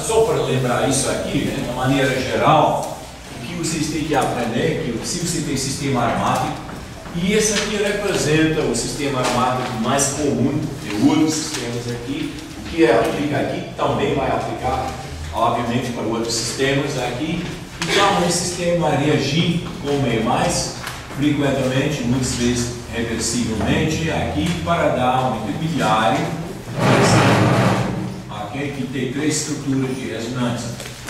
só para lembrar isso aqui, né, de uma maneira geral, o que vocês têm que aprender, que se você tem sistema aromático, e esse aqui representa o sistema aromático mais comum de outros sistemas aqui, o que aplica aqui também vai aplicar, obviamente, para outros sistemas aqui. Então, esse sistema vai reagir como mais frequentemente, muitas vezes reversivelmente, aqui para dar um intermediário, okay, que tem 3 estruturas de ressonância.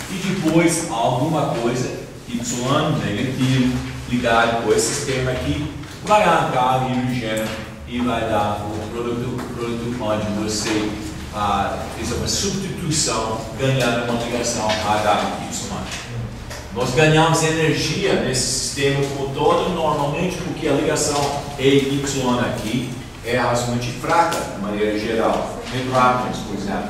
E depois, alguma coisa, Y negativo, ligado com esse sistema aqui, vai entrar o hidrogênio e vai dar o produto onde você fez uma substituição, ganhando uma ligação HY. Nós ganhamos energia nesse sistema como todo, normalmente, porque a ligação EY aqui é razoavelmente fraca, de maneira geral. Hidrápolis, por exemplo,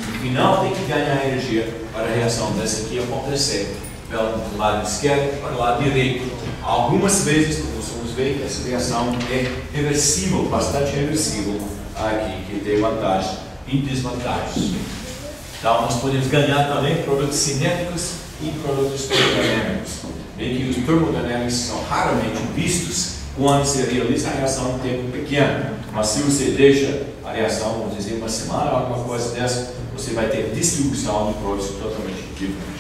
no final tem que ganhar energia para a reação dessa aqui acontecer, pelo lado esquerdo para o lado direito. Algumas vezes, como vamos ver, essa reação é reversível, bastante reversível aqui, que tem vantagens e desvantagens. Então, nós podemos ganhar também produtos cinéticos e produtos termodinâmicos. Bem que os termodinâmicos são raramente vistos quando se realiza a reação em tempo pequeno. Mas se você deixa a reação, vamos dizer, uma semana ou alguma coisa dessa, você vai ter distribuição de produtos totalmente diferente.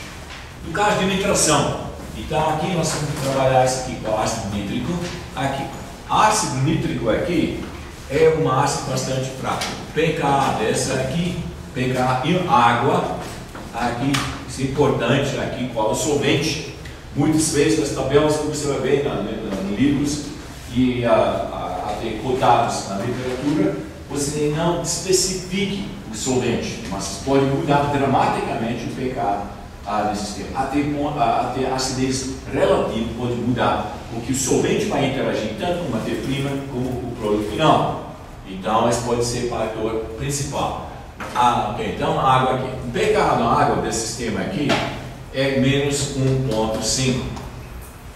No caso de nitração, então aqui nós vamos trabalhar isso aqui com ácido nítrico. Aqui, ácido nítrico aqui é uma ácido bastante fraco. pKa dessa aqui, pKa em água, aqui, isso é importante, aqui qual o solvente. Muitas vezes nas tabelas que você vai ver nos livros e até cotados na literatura, você não especifique o solvente, mas pode mudar dramaticamente o pKa nesse sistema. Até a acidez relativa pode mudar, porque o solvente vai interagir tanto com a matéria-prima como com o produto final. Então, esse pode ser o fator principal. Okay, então, a água aqui. O pKa da água desse sistema aqui é menos 1,5.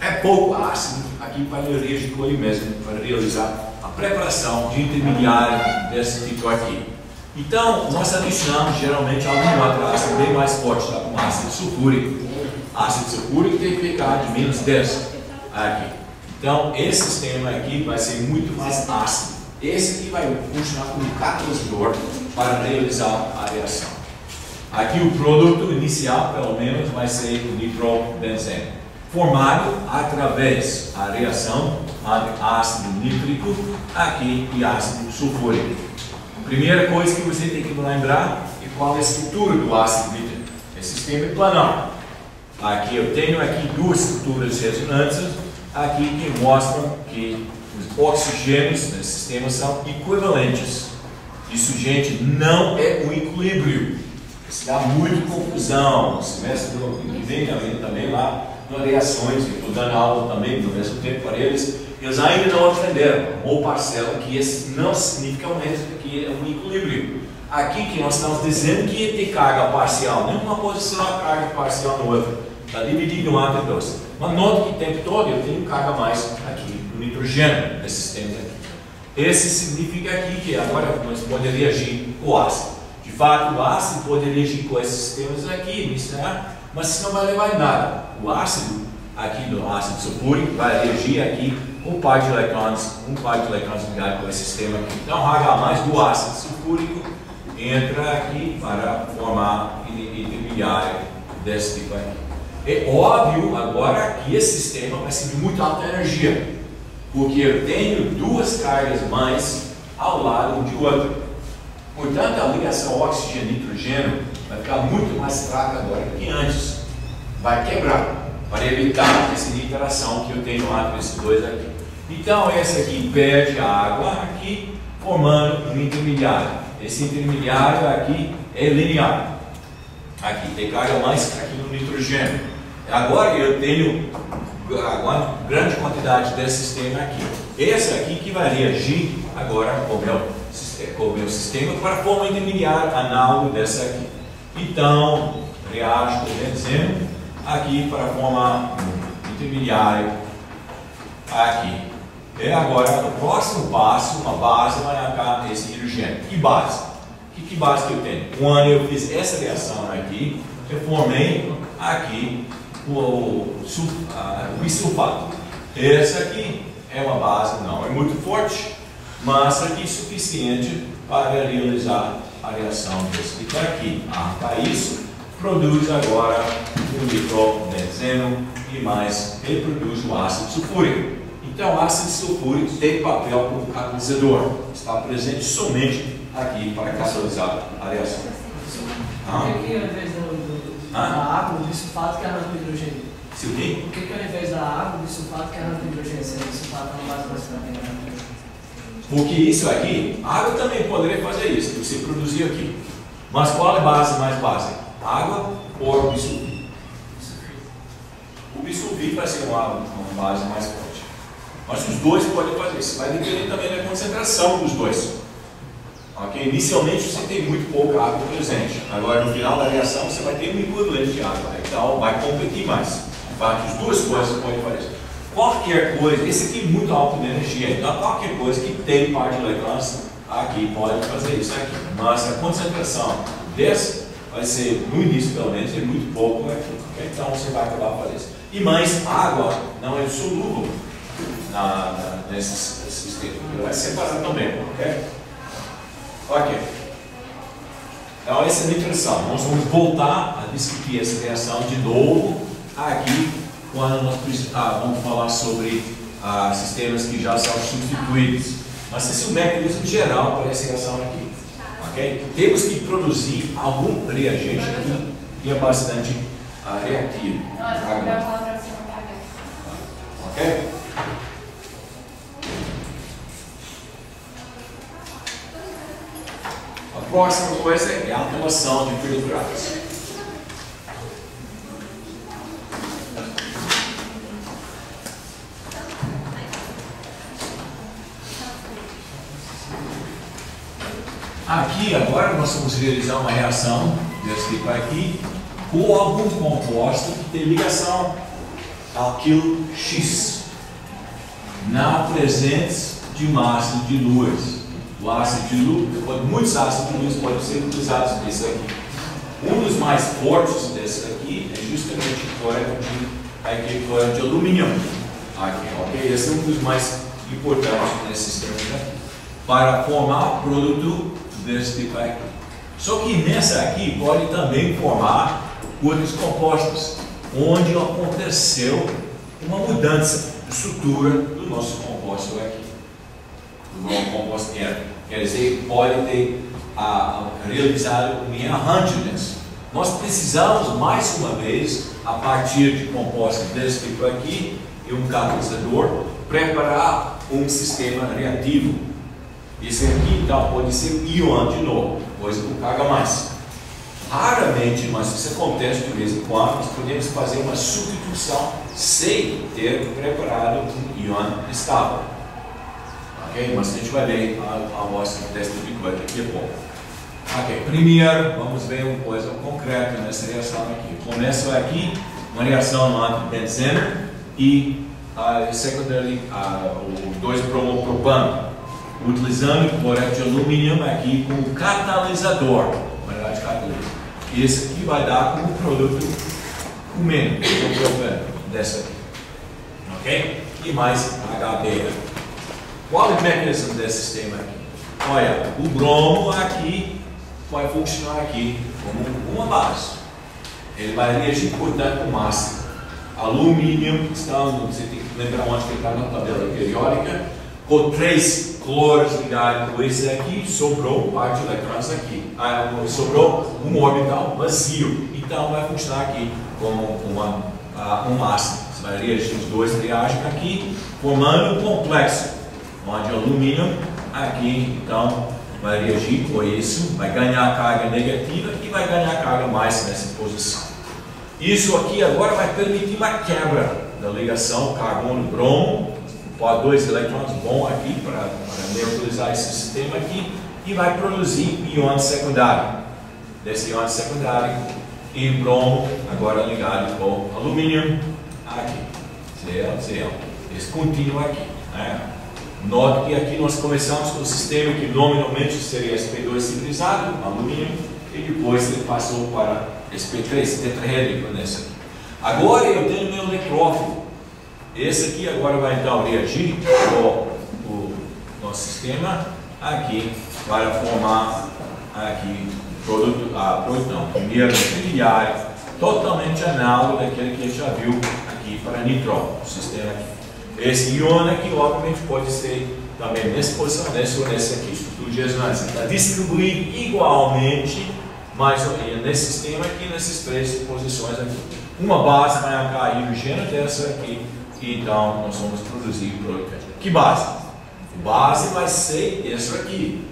É pouco ácido aqui para reagir com ele mesmo, para realizar a preparação de intermediário desse tipo aqui. Então, nós adicionamos geralmente algum outro ácido bem mais forte, tá? Como ácido sulfúrico. Ácido sulfúrico tem pKa de menos 10 aqui. Então, esse sistema aqui vai ser muito mais ácido. Esse aqui vai funcionar como catalisador para realizar a reação. Aqui o produto inicial, pelo menos, vai ser o nitrobenzeno, formado através da reação entre ácido nítrico aqui e ácido sulfúrico. A primeira coisa que você tem que lembrar é qual é a estrutura do ácido nítrico. Esse sistema é planar. Aqui eu tenho aqui 2 estruturas ressonantes aqui que mostram que os oxigênios nesse sistema são equivalentes. Isso, gente, não é um equilíbrio. Isso dá muita confusão. No semestre que vem também lá, nas reações, eu estou dando aula também no mesmo tempo para eles, eles ainda não aprenderam, ou parcela, que esse não significa que é um equilíbrio. Aqui que nós estamos dizendo que ia ter carga parcial, não uma posição a carga parcial na outra, está dividido entre 2. Mas nota que o tempo todo eu tenho carga mais aqui no nitrogênio, nesse sistema aqui. Esse significa aqui que agora nós podemos reagir com o ácido. De fato, o ácido pode reagir com esses sistemas aqui, iniciar, mas isso não vai levar em nada. O ácido, aqui do ácido sulfúrico, vai reagir aqui com um par de elétrons ligado com esse sistema aqui. Então, H+ do ácido sulfúrico entra aqui para formar intermediário desse tipo aqui. É óbvio agora que esse sistema vai ser de muita alta energia, porque eu tenho 2 cargas mais ao lado um de outro. Portanto, a ligação oxigênio-nitrogênio vai ficar muito mais fraca agora do que antes. Vai quebrar, para evitar essa interação que eu tenho entre esses 2 aqui. Então, esse aqui perde a água aqui, formando um intermediário. Esse intermediário aqui é linear. Aqui tem carga mais aqui no nitrogênio. Agora eu tenho uma grande quantidade desse sistema aqui. Esse aqui que vai reagir agora com o meu sistema para formar um intermediário análogo dessa aqui. Então, reage com o benzeno aqui para formar um intermediário aqui. E agora, o próximo passo, uma base vai entrar nesse hidrogênio. Que base? O que base que eu tenho? Quando eu fiz essa reação aqui, eu formei aqui o bisulfato. Essa aqui é uma base, não é muito forte, mas aqui é suficiente para realizar a reação desse tipo aqui. Para isso, produz agora o nitrobenzeno e mais reproduz o ácido sulfúrico. Então, o ácido sulfúrico tem papel como catalisador. Está presente somente aqui para catalisar a reação. Por que ao invés da água, o bisulfato que arranca o hidrogênio? Se o quê? Por que ao invés da água, o bisulfato que arranca o hidrogênio? Se o bisulfato é uma base mais fraca. Porque isso aqui, a água também poderia fazer isso, que você produziu aqui. Mas qual é a base mais básica? Água ou bisulfito? O bisulfito vai ser uma base mais forte. Mas os dois podem fazer isso. Vai depender também da concentração dos dois. Okay? Inicialmente você tem muito pouca água presente. Agora no final da reação você vai ter um equivalente de água. Então vai competir mais. De fato, as duas coisas podem fazer isso. Qualquer coisa, esse aqui é muito alto de energia, então qualquer coisa que tem par de elétrons aqui pode fazer isso aqui. Mas a concentração desse vai ser, no início pelo menos, é muito pouco aqui. Okay? Então você vai acabar fazendo isso. E mais, água não é solúvel nesse sistema. Ele vai separar também, ok? Ok. Então essa é a introdução. Nós vamos voltar a discutir essa reação de novo aqui, quando nós vamos falar sobre sistemas que já são substituídos. Mas esse é o mecanismo geral para essa reação aqui. Okay? Temos que produzir algum reagente aqui que é bastante reativo. Ok? A próxima coisa é a automação de filtrados. Aqui agora nós vamos realizar uma reação desse tipo aqui com algum composto que tem ligação alquilo X na presença de um ácido de luz. O ácido de luz, muitos ácidos de luz podem ser utilizados nesse aqui. Um dos mais fortes desse aqui é justamente o cloro de alumínio. Aqui, ok? Esse é um dos mais importantes nesse sistema aqui, para formar produto desse tipo aqui. Só que nessa aqui pode também formar outros compostos, onde aconteceu uma mudança de estrutura do nosso composto aqui. Do nosso composto quer dizer, pode ter realizado um arranjamento. Nós precisamos mais uma vez, a partir de compostos desse tipo aqui, e um catalisador, preparar um sistema reativo. Esse aqui então pode ser um íon de novo, coisa que caga mais. Raramente, mas isso acontece de vez em quando, nós podemos fazer uma substituição sem ter preparado um íon estável. Ok? Mas a gente vai ver a amostra desse tipo de coisa daqui a pouco. Ok, primeiro vamos ver uma coisa concreta nessa reação aqui. Começa aqui uma reação no antibenzeno e secondary, o 2-bromopropano, utilizando o cloreto de alumínio aqui como catalisador. E esse aqui vai dar como produto o menos dessa aqui. Ok? E mais HB. Qual é o mecanismo desse sistema aqui? Olha, o bromo aqui vai funcionar aqui como uma base. Ele vai reagir, portanto, com ácido. Alumínio, você tem que lembrar onde que está na tabela periódica, com 3 cloros ligados com esse aqui, sobrou um par de elétrons aqui. Sobrou um orbital vazio. Então vai funcionar aqui como um ácido. Você vai reagir, os dois reagem aqui, formando um complexo, onde o alumínio aqui, então, vai reagir com isso, vai ganhar carga negativa e vai ganhar carga mais nessa posição. Isso aqui agora vai permitir uma quebra da ligação carbono-bromo, pode 2 elétrons bons aqui para neutralizar esse sistema aqui, e vai produzir íon secundário. Desse íon secundário, e bromo agora ligado com alumínio aqui. Cl. Esse contínuo aqui. Né? Note que aqui nós começamos com o sistema que nominalmente seria SP2 ciclizado, alumínio, e depois ele passou para SP3 tetraédrico nessa aqui. Agora eu tenho meu eletrófilo. Esse aqui agora vai então reagir com o nosso sistema aqui para formar aqui primeiro intermediário, totalmente análogo daquele que a gente já viu aqui para nitró, o sistema aqui. Esse íon aqui, obviamente, pode ser também nessa posição, nesse ou nesse aqui, estrutura de ressonância. Está distribuído igualmente, mais ou menos, nesse sistema aqui, nessas três posições aqui. Uma base vai cair no gênero dessa aqui, e então nós vamos produzir produto. Que base? A base vai ser isso aqui.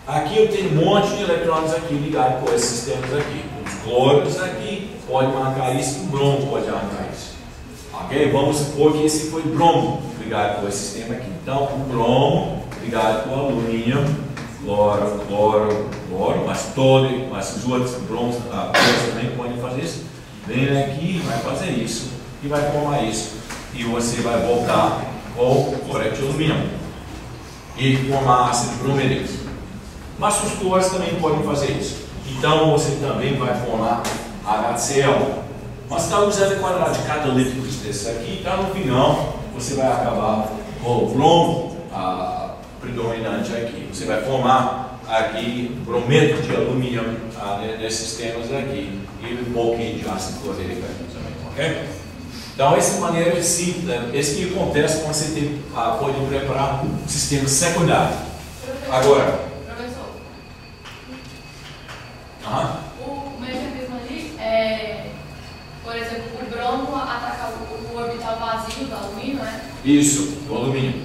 Aqui eu tenho um monte de eletrônicos aqui ligados com esses sistemas aqui. Os cloros aqui podem marcar isso, o bromo pode marcar isso. Ok? Vamos supor que esse foi bromo ligado com esse sistema aqui. Então, o bromo ligado com o alumínio, cloro, mas os outros bromos também podem fazer isso. Vem aqui, vai fazer isso e vai formar isso. E você vai voltar com o cloreto de alumínio e formar ácido bromídico. Mas os cloros também podem fazer isso. Então você também vai formar HCl. Mas está usando quadrados catalíticos desse aqui, então no final você vai acabar com o bromo predominante aqui. Você vai formar aqui brometo de alumínio nesses sistemas aqui e um pouquinho de ácido clorídrico aqui também, ok? Então essa maneira simples, esse que acontece quando você pode preparar um sistema secundário. Agora. O mecanismo ali é, por exemplo, o bromo ataca o orbital vazio do alumínio, né? Isso, do alumínio.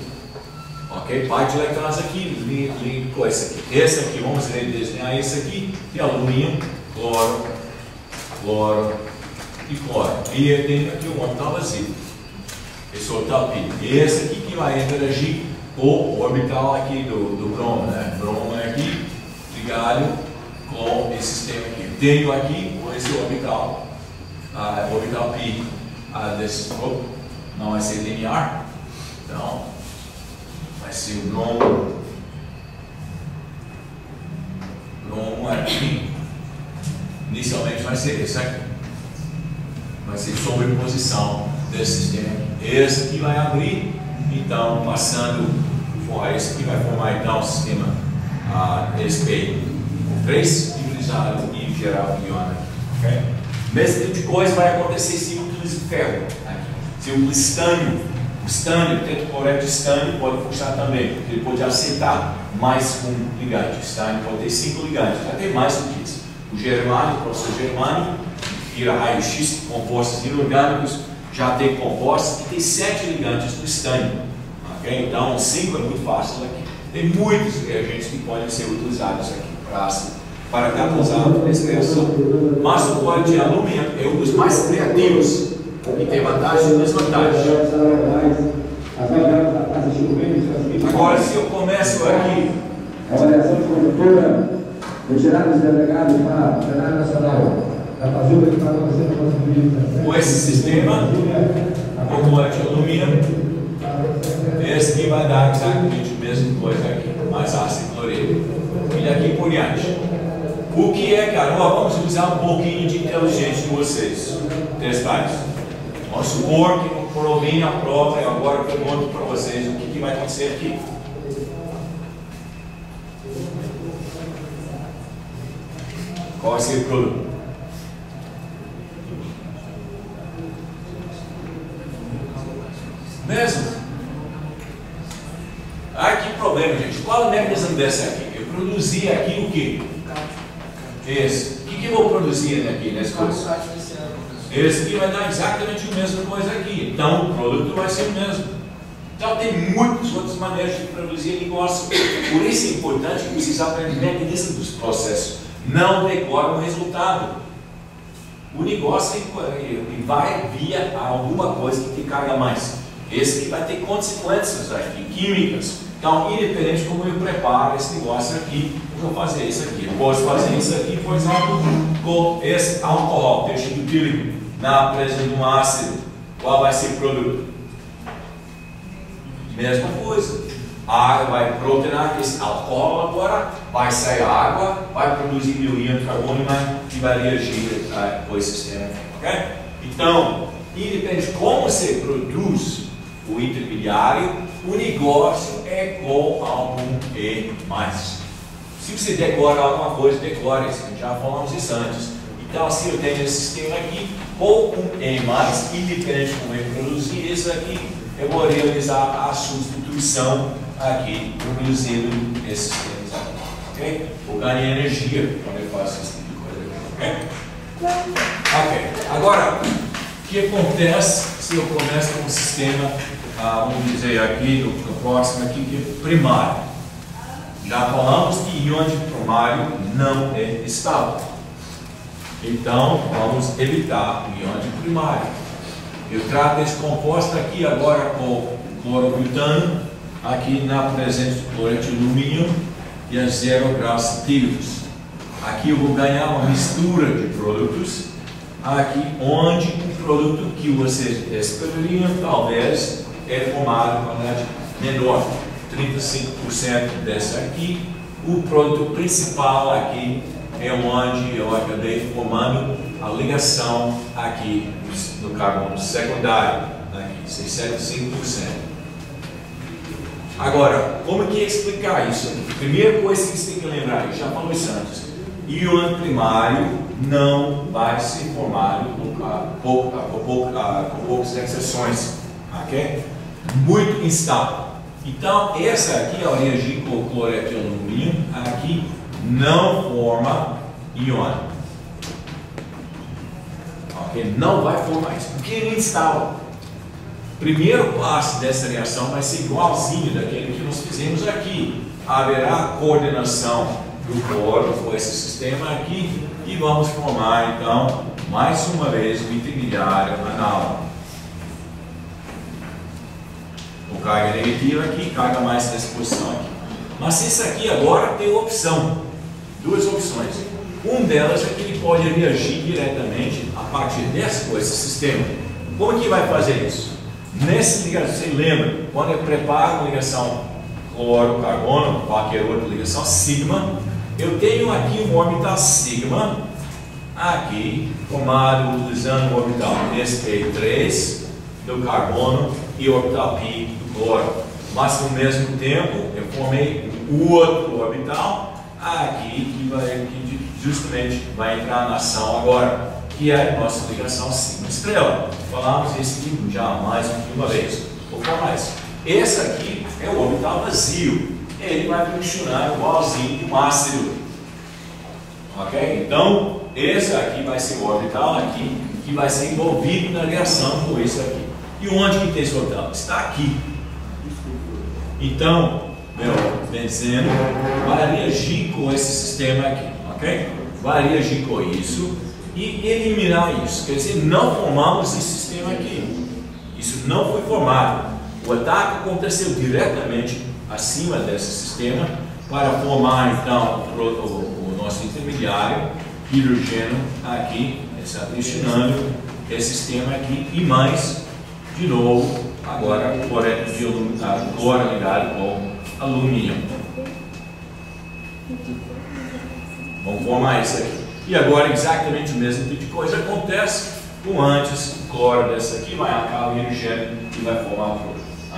Ok? Parte de elétrons aqui, linko esse aqui. Esse aqui, vamos desenhar esse aqui, de alumínio, cloro e cloro. E tem aqui o orbital vazio. Esse orbital P. Esse aqui que vai interagir com o orbital aqui do bromo, né? Bromo é aqui, ligado com esse sistema aqui. Tenho aqui esse orbital, orbital P desse grupo, não vai ser linear, então vai ser o bromo aqui, inicialmente vai ser esse aqui, vai ser sobreposição desse sistema aqui. Esse aqui vai abrir, então passando, esse aqui vai formar então o sistema SP. 3 civilizado e geral iônico. Okay? Mesmo tipo de coisa vai acontecer se eu utilizo ferro. Se eu utilizo estânio, o estânio, o tetracloreto de estânio pode funcionar também, porque ele pode aceitar mais um ligante. O estânio pode ter 5 ligantes, vai ter mais do que isso. O germânio, o professor germânio, tira raio-x compostos inorgânicos, já tem compostos que tem 7 ligantes no estânio. Okay? Então 5 é muito fácil aqui. Tem muitos reagentes que podem ser utilizados aqui para catalisar a reação. Mas o cloro de alumínio é um dos mais criativos e tem vantagens e desvantagens. Agora, se eu começo aqui. Avaliação de condutora, retirados delegados para o plenário nacional. Com esse sistema, o cloro de alumínio, esse aqui vai dar exatamente a mesma coisa aqui, mais ácido clorídrico. E daqui por diante. O que é, cara? Vamos usar um pouquinho de inteligência de vocês. Testais. Vamos supor que eu provei a prova e agora eu pergunto para vocês o que vai acontecer aqui. Qual vai ser o produto? Mesmo? Que problema, gente. Qual é o mecanismo dessa aqui? Eu produzi aqui o que? Esse. O que eu vou produzir aqui nessa coisa? Esse aqui vai dar exatamente a mesma coisa aqui. Então o produto vai ser o mesmo. Então tem muitas outras maneiras de produzir negócio. Por isso é importante que vocês aprendam o mecanismo dos processos. Não decoram o resultado. O negócio vai via alguma coisa que te carga mais. Esse aqui vai ter consequências aqui, químicas. Então, independente de como eu preparo esse negócio aqui, eu vou fazer isso aqui. Eu posso fazer isso aqui, por exemplo, com esse álcool, tecido etílico, na presença de um ácido. Qual vai ser o produto? Mesma coisa. A água vai protonar esse álcool agora, vai sair água, vai produzir meu íon de carbono e vai reagir com esse sistema. Okay? Então, independente de como você produz o intermediário, o negócio é com algum E+. Se você decora alguma coisa, decore isso. Já falamos isso antes. Então, se eu tenho esse sistema aqui, ou um E+, independente de como eu produzir isso aqui, eu vou realizar a substituição aqui, produzindo esses sistemas aqui. Ok? Vou ganhar energia quando eu faço esse tipo de coisa. Ok? Ok. Agora, o que acontece se eu começo com um sistema, vamos dizer aqui, no próximo aqui, que é primário? Já falamos que íon de primário não é estável. Então, vamos evitar o íon de primário. Eu trato esse composto aqui agora com clorobutano, aqui na presença de cloreto de alumínio e a 0 graus centígrados. Aqui eu vou ganhar uma mistura de produtos, aqui onde o produto que vocês esperariam talvez é formado com quantidade menor, 35% dessa aqui. O produto principal aqui é onde eu acabei formando a ligação aqui no carbono secundário, aqui, 65%. Agora, como que explicar isso aqui? Primeira coisa que você tem que lembrar, eu já falei isso antes, íon primário não vai ser formado com poucas exceções, ok? Muito instável. Então, essa aqui, ao reagir com o cloreto de alumínio, aqui não forma íon. Ok? Não vai formar isso, porque é instável. Primeiro passo dessa reação vai ser igualzinho daquele que nós fizemos aqui. Haverá coordenação do cloro com esse sistema aqui e vamos formar, então, mais uma vez o intermediário análogo. Com carga negativa aqui, carga mais nessa posição aqui. Mas isso aqui agora tem opção, duas opções. Uma delas é que ele pode reagir diretamente a partir desse sistema. Como que vai fazer isso? Nessa ligação, você lembra, quando eu preparo uma ligação cloro-carbono, qualquer outra ligação, sigma, eu tenho aqui um orbital sigma, aqui, formado utilizando o orbital sp3 do carbono e o orbital pi do cloro. Mas, ao mesmo tempo, eu formei um outro orbital, aqui, que justamente vai entrar na ação agora, que é a nossa ligação sigma-estrela. Falamos isso aqui já mais de uma vez. Vou falar mais. Esse aqui é o orbital vazio. Ele vai funcionar igualzinho de um ácido. Ok? Então, esse aqui vai ser o orbital aqui, que vai ser envolvido na reação com esse aqui. E onde que tem esse orbital? Está aqui. Então, meu benzeno vai reagir com esse sistema aqui. Ok? Vai reagir com isso e eliminar isso. Quer dizer, não formamos esse sistema aqui. Isso não foi formado. O ataque aconteceu diretamente acima desse sistema para formar, então, o nosso intermediário, hidrogênio aqui, está adicionando esse sistema aqui e mais, de novo, agora cloreto de alumínio, cloro ligado com alumínio. Vamos formar isso aqui. E agora exatamente o mesmo tipo de coisa acontece com antes, o cloro dessa aqui vai acabar o hidrogênio e vai formar o cloro. O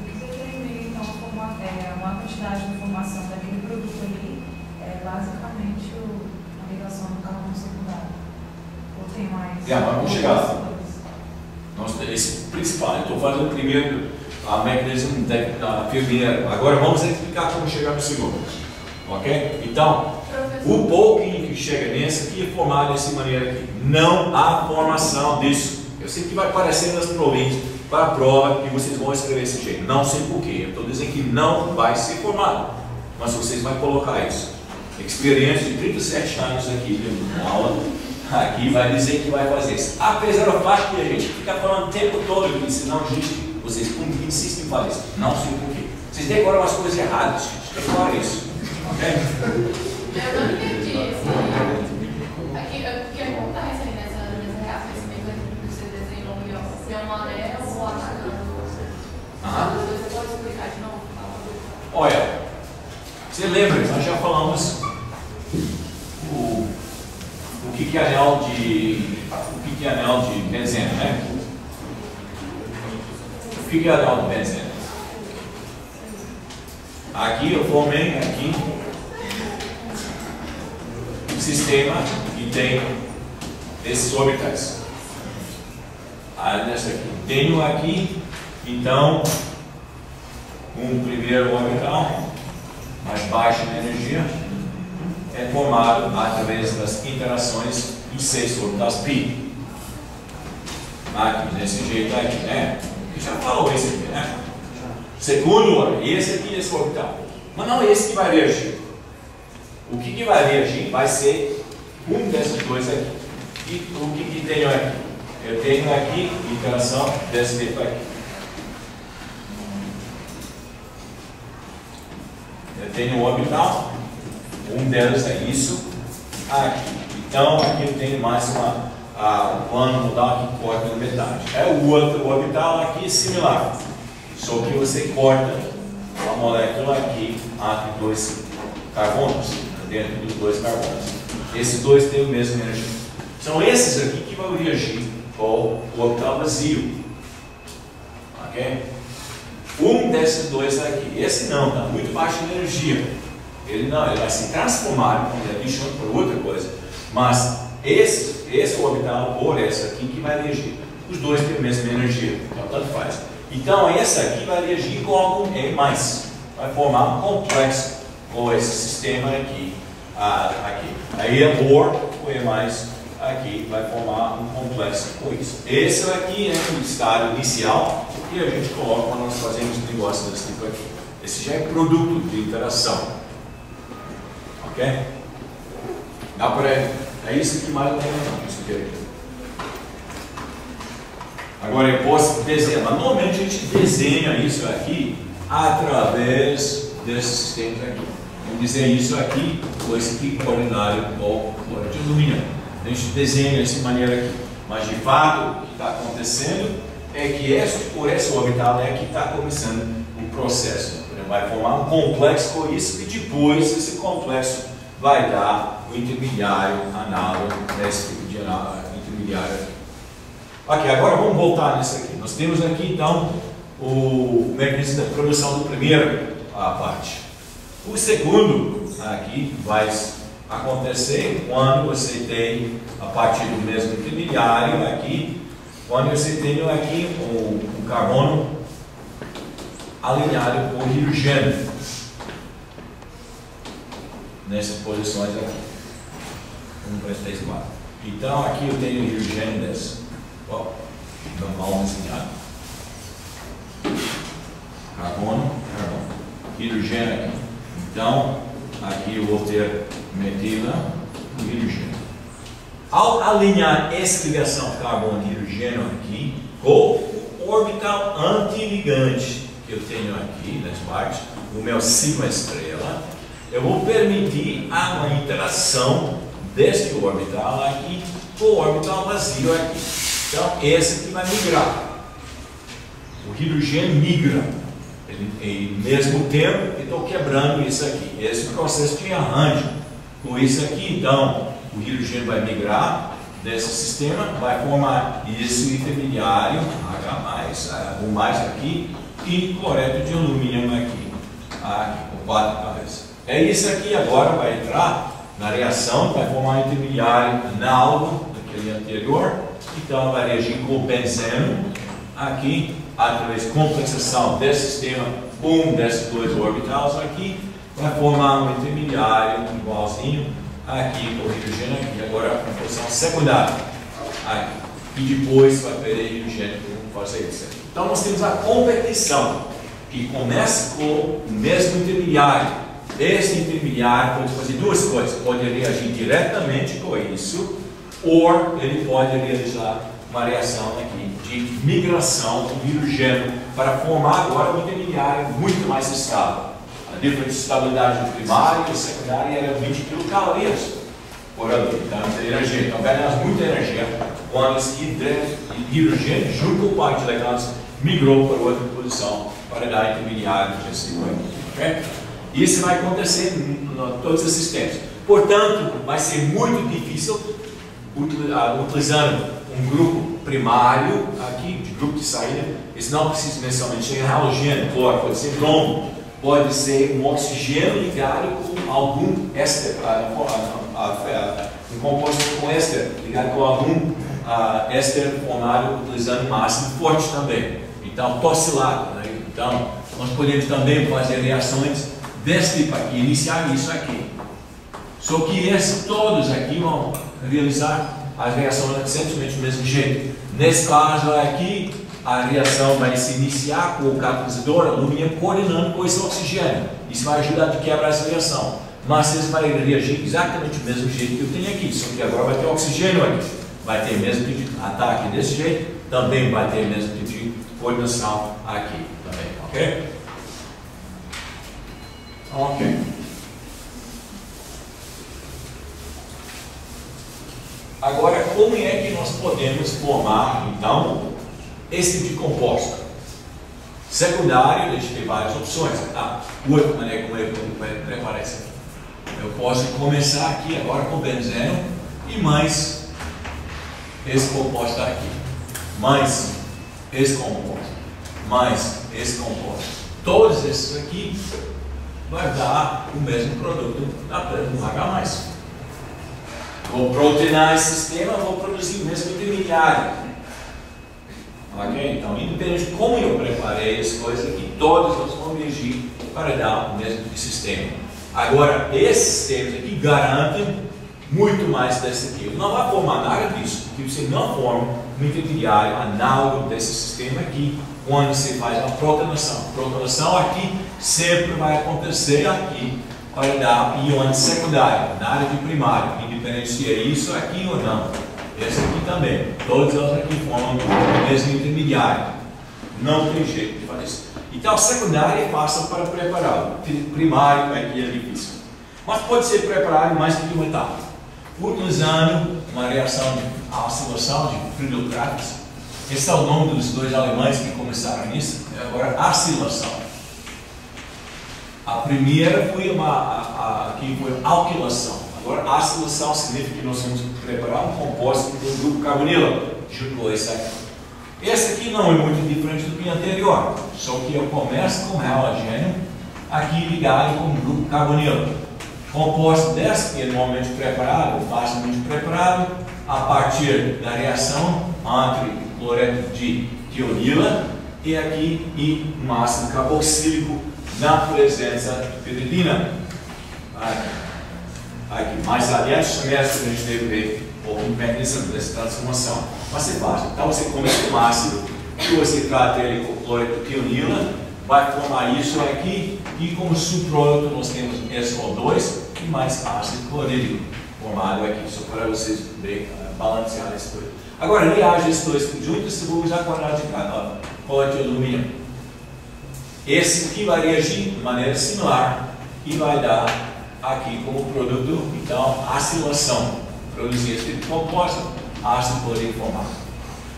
que determina então uma quantidade de informação daquele produto ali é basicamente a ligação do carbono secundário. Ou tem mais? Mas vamos chegar lá. Esse principal, eu estou fazendo primeiro a mecanismo da primeira. Agora vamos explicar como chegar no segundo. Ok? Então, o pouquinho que chega nesse aqui é formado dessa maneira aqui. Não há formação disso. Eu sei que vai aparecer nas províncias para a prova que vocês vão escrever desse jeito. Não sei porquê. Eu estou dizendo que não vai ser formado. Mas vocês vão colocar isso. Experiência de 37 anos aqui na aula, aqui vai dizer que vai fazer isso. Apesar do fato que a gente fica falando o tempo todo que isso não existe, vocês insistem em fazer isso. Não sei porquê. Vocês decoram as coisas erradas, gente. Decora isso. Ok? Eu não entendi isso. Aqui, o que acontece aí nessa reação, esse mecanismo que você desenhou, se é uma anel ou atacando? Você pode explicar de novo? Olha, você lembra, nós já falamos o que é anel de benzeno, né? O que é anel de benzeno? Aqui eu formei aqui um sistema que tem esses orbitais. Nessa aqui. Tenho aqui, então, um primeiro orbital mais baixo em energia é formado através das interações dos 6 orbitais pi. Aqui, desse jeito aqui, né? E já falou esse aqui, né? Segundo, esse aqui é esse orbital. Mas não é esse que vai reagir. O que vai reagir vai ser um desses dois aqui. E o que tenho aqui? Eu tenho aqui interação desse tipo aqui. Eu tenho um orbital, um deles é isso aqui. Então aqui eu tenho mais um plano modal que corta na metade. O outro orbital aqui similar, só que você corta a molécula aqui entre 2 carbonos, dentro dos 2 carbonos. Esses dois têm a mesma energia. São esses aqui que vão reagir com o orbital vazio. Ok? Um desses dois aqui, esse não, está muito baixo em energia. Ele vai se transformar, ele é bichando por outra coisa. Mas esse orbital ou esse aqui que vai reagir. Os dois têm a mesma energia, então tanto faz. Então esse aqui vai reagir com algum E+. Vai formar um complexo com esse sistema aqui. Aí é OR com E+, aqui vai formar um complexo com isso. Esse aqui é o estado inicial que a gente coloca quando nós fazemos negócio desse tipo aqui. Esse já é produto de interação. Ok? Dá para ele. É isso aqui mais ou menos. Isso aqui. Agora eu posso desenhar. Mas normalmente a gente desenha isso aqui através desses sistemas aqui. Vamos dizer isso aqui, ou esse aqui coronário ou cloro de alumínio. A gente desenha dessa maneira aqui. Mas de fato, o que está acontecendo é que por esse orbital é que está começando um processo. Ele vai formar um complexo com isso e depois esse complexo vai dar o intermediário análogo desse tipo de intermediário aqui. Ok, agora vamos voltar nisso aqui. Nós temos aqui então o mecanismo da produção do primeiro parte. O segundo aqui vai acontecer quando você tem, a partir do mesmo intermediário aqui, quando você tem aqui o carbono alinhado com o hidrogênio nessas posições aqui. 1, 2, 3, 4. Então aqui eu tenho o hidrogênio desse. Então mal desenhado. Carbono, hidrogênio aqui. Então aqui eu vou ter metila e hidrogênio. Ao alinhar essa ligação carbono-hidrogênio aqui com o orbital antiligante que eu tenho aqui nessa parte, o meu sigma estrela, eu vou permitir uma interação deste orbital aqui com o orbital vazio aqui. Então esse aqui vai migrar. O hidrogênio migra. E ao mesmo tempo eu estou quebrando isso aqui. Esse processo de arranjo. Com isso aqui, então, o hidrogênio vai migrar desse sistema, vai formar esse intermediário, H+, o mais aqui, e cloreto de alumínio aqui, com 4 cabeças. Isso aqui agora vai entrar na reação, vai formar um intermediário análogo daquele anterior, então vai reagir com o benzeno aqui, através de complexação desse sistema, um desses dois orbitais aqui, vai formar um intermediário igualzinho aqui com o hidrogênio aqui, agora a posição secundária aqui, e depois vai perder hidrogênio para fazer isso aqui. Então nós temos a competição que começa com o mesmo intermediário. Esse intermediário pode fazer duas coisas, pode reagir diretamente com isso, ou ele pode realizar uma reação aqui de migração do hidrogênio para formar agora um intermediário muito mais estável. A diferença de estabilidade do primário e do secundário era 20 quilocalorias por ali, então energia. Então ganhamos muita energia quando esse hidrogênio, junto com o par de eletrônicos, migrou para outra posição para dar intermediário de assim, Okay? Isso vai acontecer em todos os sistemas. Portanto, vai ser muito difícil, utilizando um grupo primário aqui, de grupo de saída. Isso não precisa necessariamente ser halogênio, cloro, pode ser bromo, pode ser um oxigênio ligado com algum éster, um composto com éster, ligado com algum éster formado utilizando um ácido forte também. Então, tossilato. Né? Então, nós podemos também fazer reações desse tipo aqui, iniciar isso aqui. Só que todos aqui vão realizar as reações essencialmente do mesmo jeito. Nesse caso aqui, a reação vai se iniciar com o catalisador alumínio coordenando com esse oxigênio. Isso vai ajudar a quebrar essa reação. Mas ele vai reagir exatamente do mesmo jeito que eu tenho aqui, só que agora vai ter oxigênio aqui. Vai ter o mesmo tipo de ataque desse jeito, também vai ter o mesmo tipo de coordenação aqui também, ok? Ok. Agora, como é que nós podemos formar, então, esse tipo de composto? Secundário, a gente tem várias opções. Outra maneira como ele aparece. Eu posso começar aqui agora com benzeno e mais esse composto aqui. Mais esse composto. Mais esse composto. Todos esses aqui vai dar o mesmo produto no H+. Vou proteinar esse sistema, vou produzir o mesmo intermediário. Ok? Então, independente de como eu preparei as coisas aqui, todos eles vão reagir para dar o mesmo sistema. Agora, esses sistemas aqui garantem muito mais desse aqui. Não vai formar nada disso, porque você não forma um intermediário análogo desse sistema aqui quando você faz uma protonação. A protonação aqui sempre vai acontecer aqui para dar íon secundário, nada de primário, independente se é isso aqui ou não. Esse aqui também. Todos eles aqui formam o mesmo intermediário. Não tem jeito de fazer isso. Então, secundário é fácil para preparar. Primário aqui é difícil. Mas pode ser preparado em mais de uma etapa. Utilizando uma reação de oscilação de Friedel-Crafts. Esse é o nome dos dois alemães que começaram nisso. Agora, oscilação. A primeira foi foi alquilação. Agora, oscilação significa que nós vamos preparar um composto do grupo carbonilo, junto com esse aqui. Esse aqui não é muito diferente do que o anterior, só que eu começo com halogênio, aqui ligado com o grupo carbonilo. Composto desse, que é normalmente preparado, facilmente preparado, a partir da reação entre cloreto de tionila e aqui um ácido carboxílico na presença de piridina. Aqui, mais adiante, semestre, a gente deve ver o mecanismo dessa transformação. Mas é fácil. Então você começa com ácido, e você trata ele com cloreto de tionila, vai formar isso aqui, e como subproduto nós temos SO2 e mais ácido clorídrico formado aqui, só para vocês verem, balancear esse dois. Agora, reage esses dois juntos, você vai usar cloreto de alumínio. Esse aqui vai reagir de maneira similar e vai dar aqui como produto, então, acilação. Produzir esse tipo de composto, ácido clorídrico formado.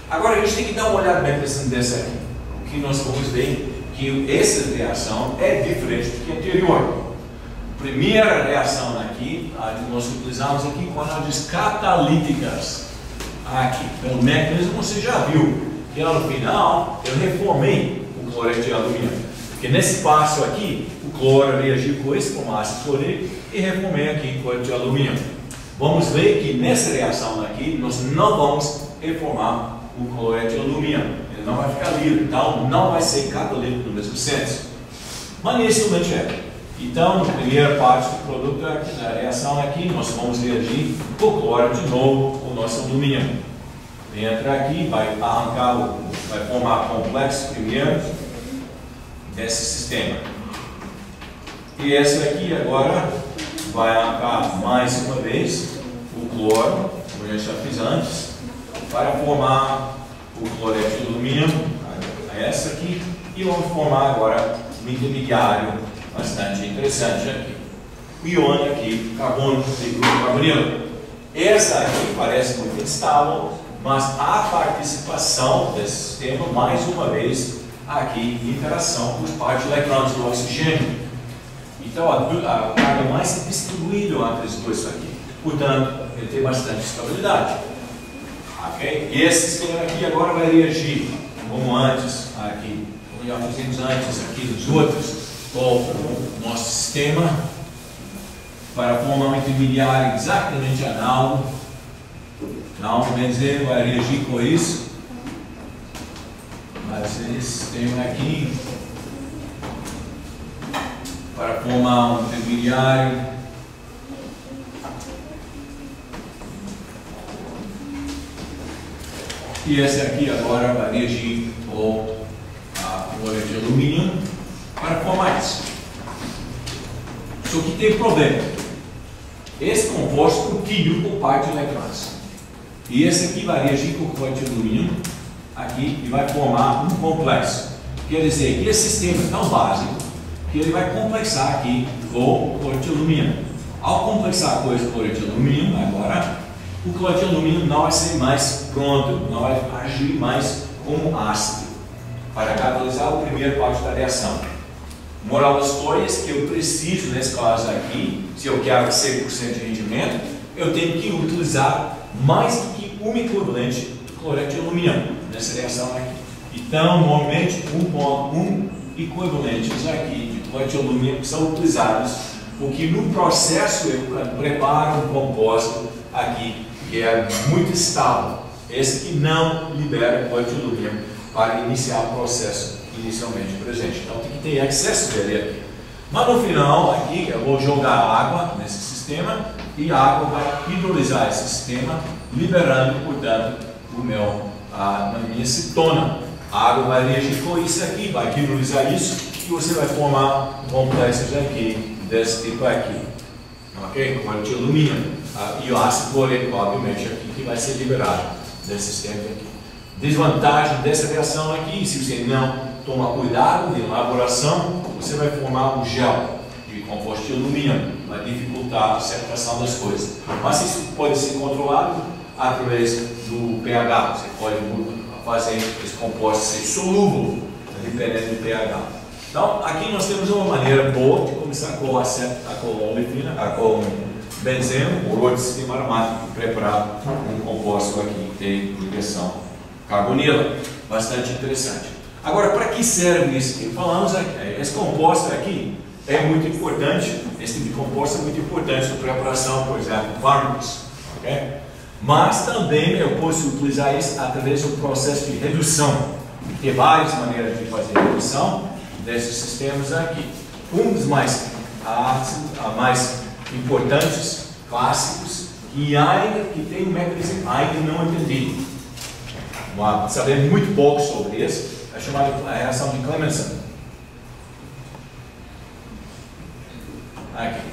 Agora, a gente tem que dar uma olhada bem dessa aqui. O que nós vamos ver que essa reação é diferente do que a anterior. Primeira reação aqui, nós utilizamos aqui com análises catalíticas. Aqui, pelo mecanismo você já viu que no final eu reformei o cloreto de alumínio. Porque nesse passo aqui, o cloro reagiu com esse como ácido clorídrico e reformei aqui o cloreto de alumínio. Vamos ver que nessa reação aqui, nós não vamos reformar o cloreto de alumínio. Ele não vai ficar livre, então não vai ser catalítico no mesmo senso. Mas inicialmente é. Então, na primeira parte do produto, da reação aqui, nós vamos reagir com o cloro de novo com o nosso alumínio. Entra aqui, vai arrancar, vai formar complexo primeiro desse sistema. E essa aqui agora vai arrancar mais uma vez o cloro, como eu já fiz antes, para formar o cloreto de alumínio, essa aqui, e vamos formar agora um intermediário bastante interessante aqui. O íon aqui, carbono de grupo carbonilo. Essa aqui parece muito instável, mas a participação desse sistema, mais uma vez, aqui, interação com os partes de elétrons do oxigênio. Então a carga mais é distribuída entre os dois aqui. Portanto, ele tem bastante estabilidade. Ok? E esse sistema aqui agora vai reagir como antes, aqui, como já fizemos antes aqui nos outros, com o nosso sistema, para formar um intermediário exatamente análogo. Então, o benzeno vai reagir com isso. Mas esse sistema aqui, para formar um intermediário, e esse aqui agora vai reagir com a cloreto de alumínio para formar isso. Só que tem problema. Esse composto continua por parte de elétrons. E esse aqui vai reagir com o cloreto de alumínio aqui e vai formar um complexo. Quer dizer que esse sistema é tão básico que ele vai complexar aqui com o cloreto de alumínio. Ao complexar com esse cloreto de alumínio, agora o cloreto de alumínio não vai ser mais pronto, não vai agir mais como ácido para catalisar a primeira parte da reação. Moral da história é que eu preciso, nesse caso aqui, se eu quero 100% de rendimento, eu tenho que utilizar mais do que um equivalente de cloreto de alumínio nessa reação aqui. Então, normalmente, 1,1 equivalentes aqui de cloreto de alumínio são utilizados, porque no processo eu preparo um composto aqui que é muito estável. Esse que não libera cloreto de alumínio para iniciar o processo inicialmente presente. Então tem que ter excesso dele aqui. Mas no final, aqui, eu vou jogar água nesse sistema e a água vai hidrolisar esse sistema, liberando, portanto, a minha cetona. A água vai reagir com isso aqui, vai hidrolisar isso e você vai formar complexos aqui, desse tipo aqui. Ok? Cloreto de alumínio. E o ácido cloreto, obviamente, aqui que vai ser liberado desse sistema aqui. Desvantagem dessa reação aqui, se você não tomar cuidado na elaboração, você vai formar um gel de composto de alumínio, vai dificultar a separação das coisas. Mas isso pode ser controlado através do pH. Você pode fazer esse composto ser solúvel, dependendo do pH. Então, aqui nós temos uma maneira boa de começar com olefina, com benzeno, ou outro sistema aromático, preparar um composto aqui que tem ligação carbonila, bastante interessante. Agora, para que serve isso que falamos aqui? Esse composto aqui é muito importante, esse tipo de composto é muito importante na preparação, por exemplo, de fármacos, ok? Mas também eu posso utilizar isso através do processo de redução. Tem várias maneiras de fazer redução desses sistemas aqui. Um dos mais importantes, clássicos, que tem um mecanismo ainda não entendido. Sabemos muito pouco sobre isso, é chamada reação de Clemmensen. Aqui.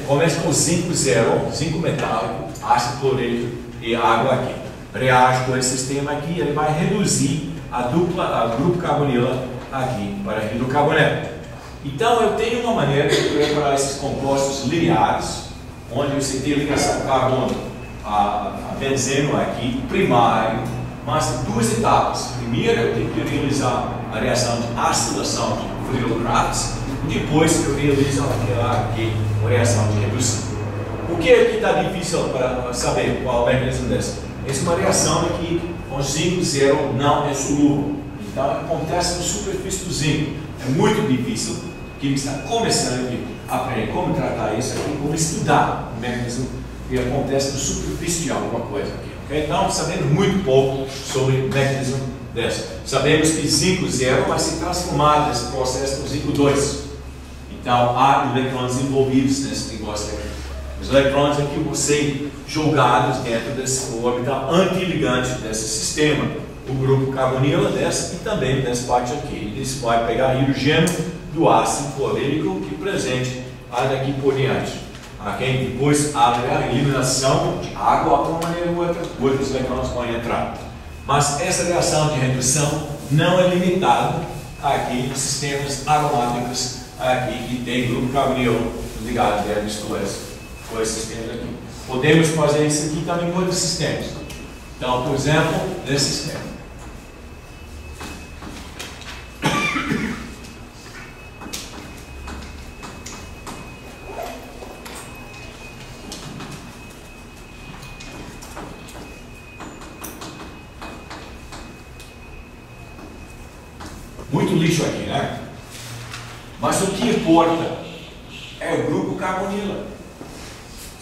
Começa com zinco zero, zinco metálico, ácido cloreto e água aqui. Reage com esse sistema aqui, ele vai reduzir a grupo carbonila aqui para hidrocarboneto. Então eu tenho uma maneira de preparar esses compostos lineares, onde você tem ligação carbono a benzeno aqui, primário, mas duas etapas. Primeiro eu tenho que realizar a reação de acilação de Friedel-Crafts, depois eu realizo a reação de redução. O que aqui está difícil para saber qual é o mecanismo dessa? Essa é uma reação aqui com zinco zero não é solúvel. Então acontece na superfície do zinco. É muito difícil, porque ele está começando a aprender como tratar isso aqui, como estudar o mecanismo que acontece na superfície de alguma coisa aqui. Okay? Então, sabemos muito pouco sobre o mecanismo dessa. Sabemos que zinco zero vai ser transformado nesse processo no zinco 2. Então, há elétrons envolvidos nesse negócio aqui. Os elétrons aqui vão ser jogados dentro desse orbital antiligante desse sistema. O grupo carbonila dessa e também dessa parte aqui. Isso vai pegar hidrogênio do ácido clorídrico que presente daqui por diante. Okay? Depois a eliminação de água de uma maneira ou outra, outros elétrons vão entrar. Mas essa reação de redução não é limitada aqui nos sistemas aromáticos aqui que tem grupo carbonilo ligado dentro com esses sistemas aqui. Podemos fazer isso aqui também com outros sistemas. Então, por exemplo, nesse sistema. Muito lixo aqui, né? Mas o que importa é o grupo carbonila.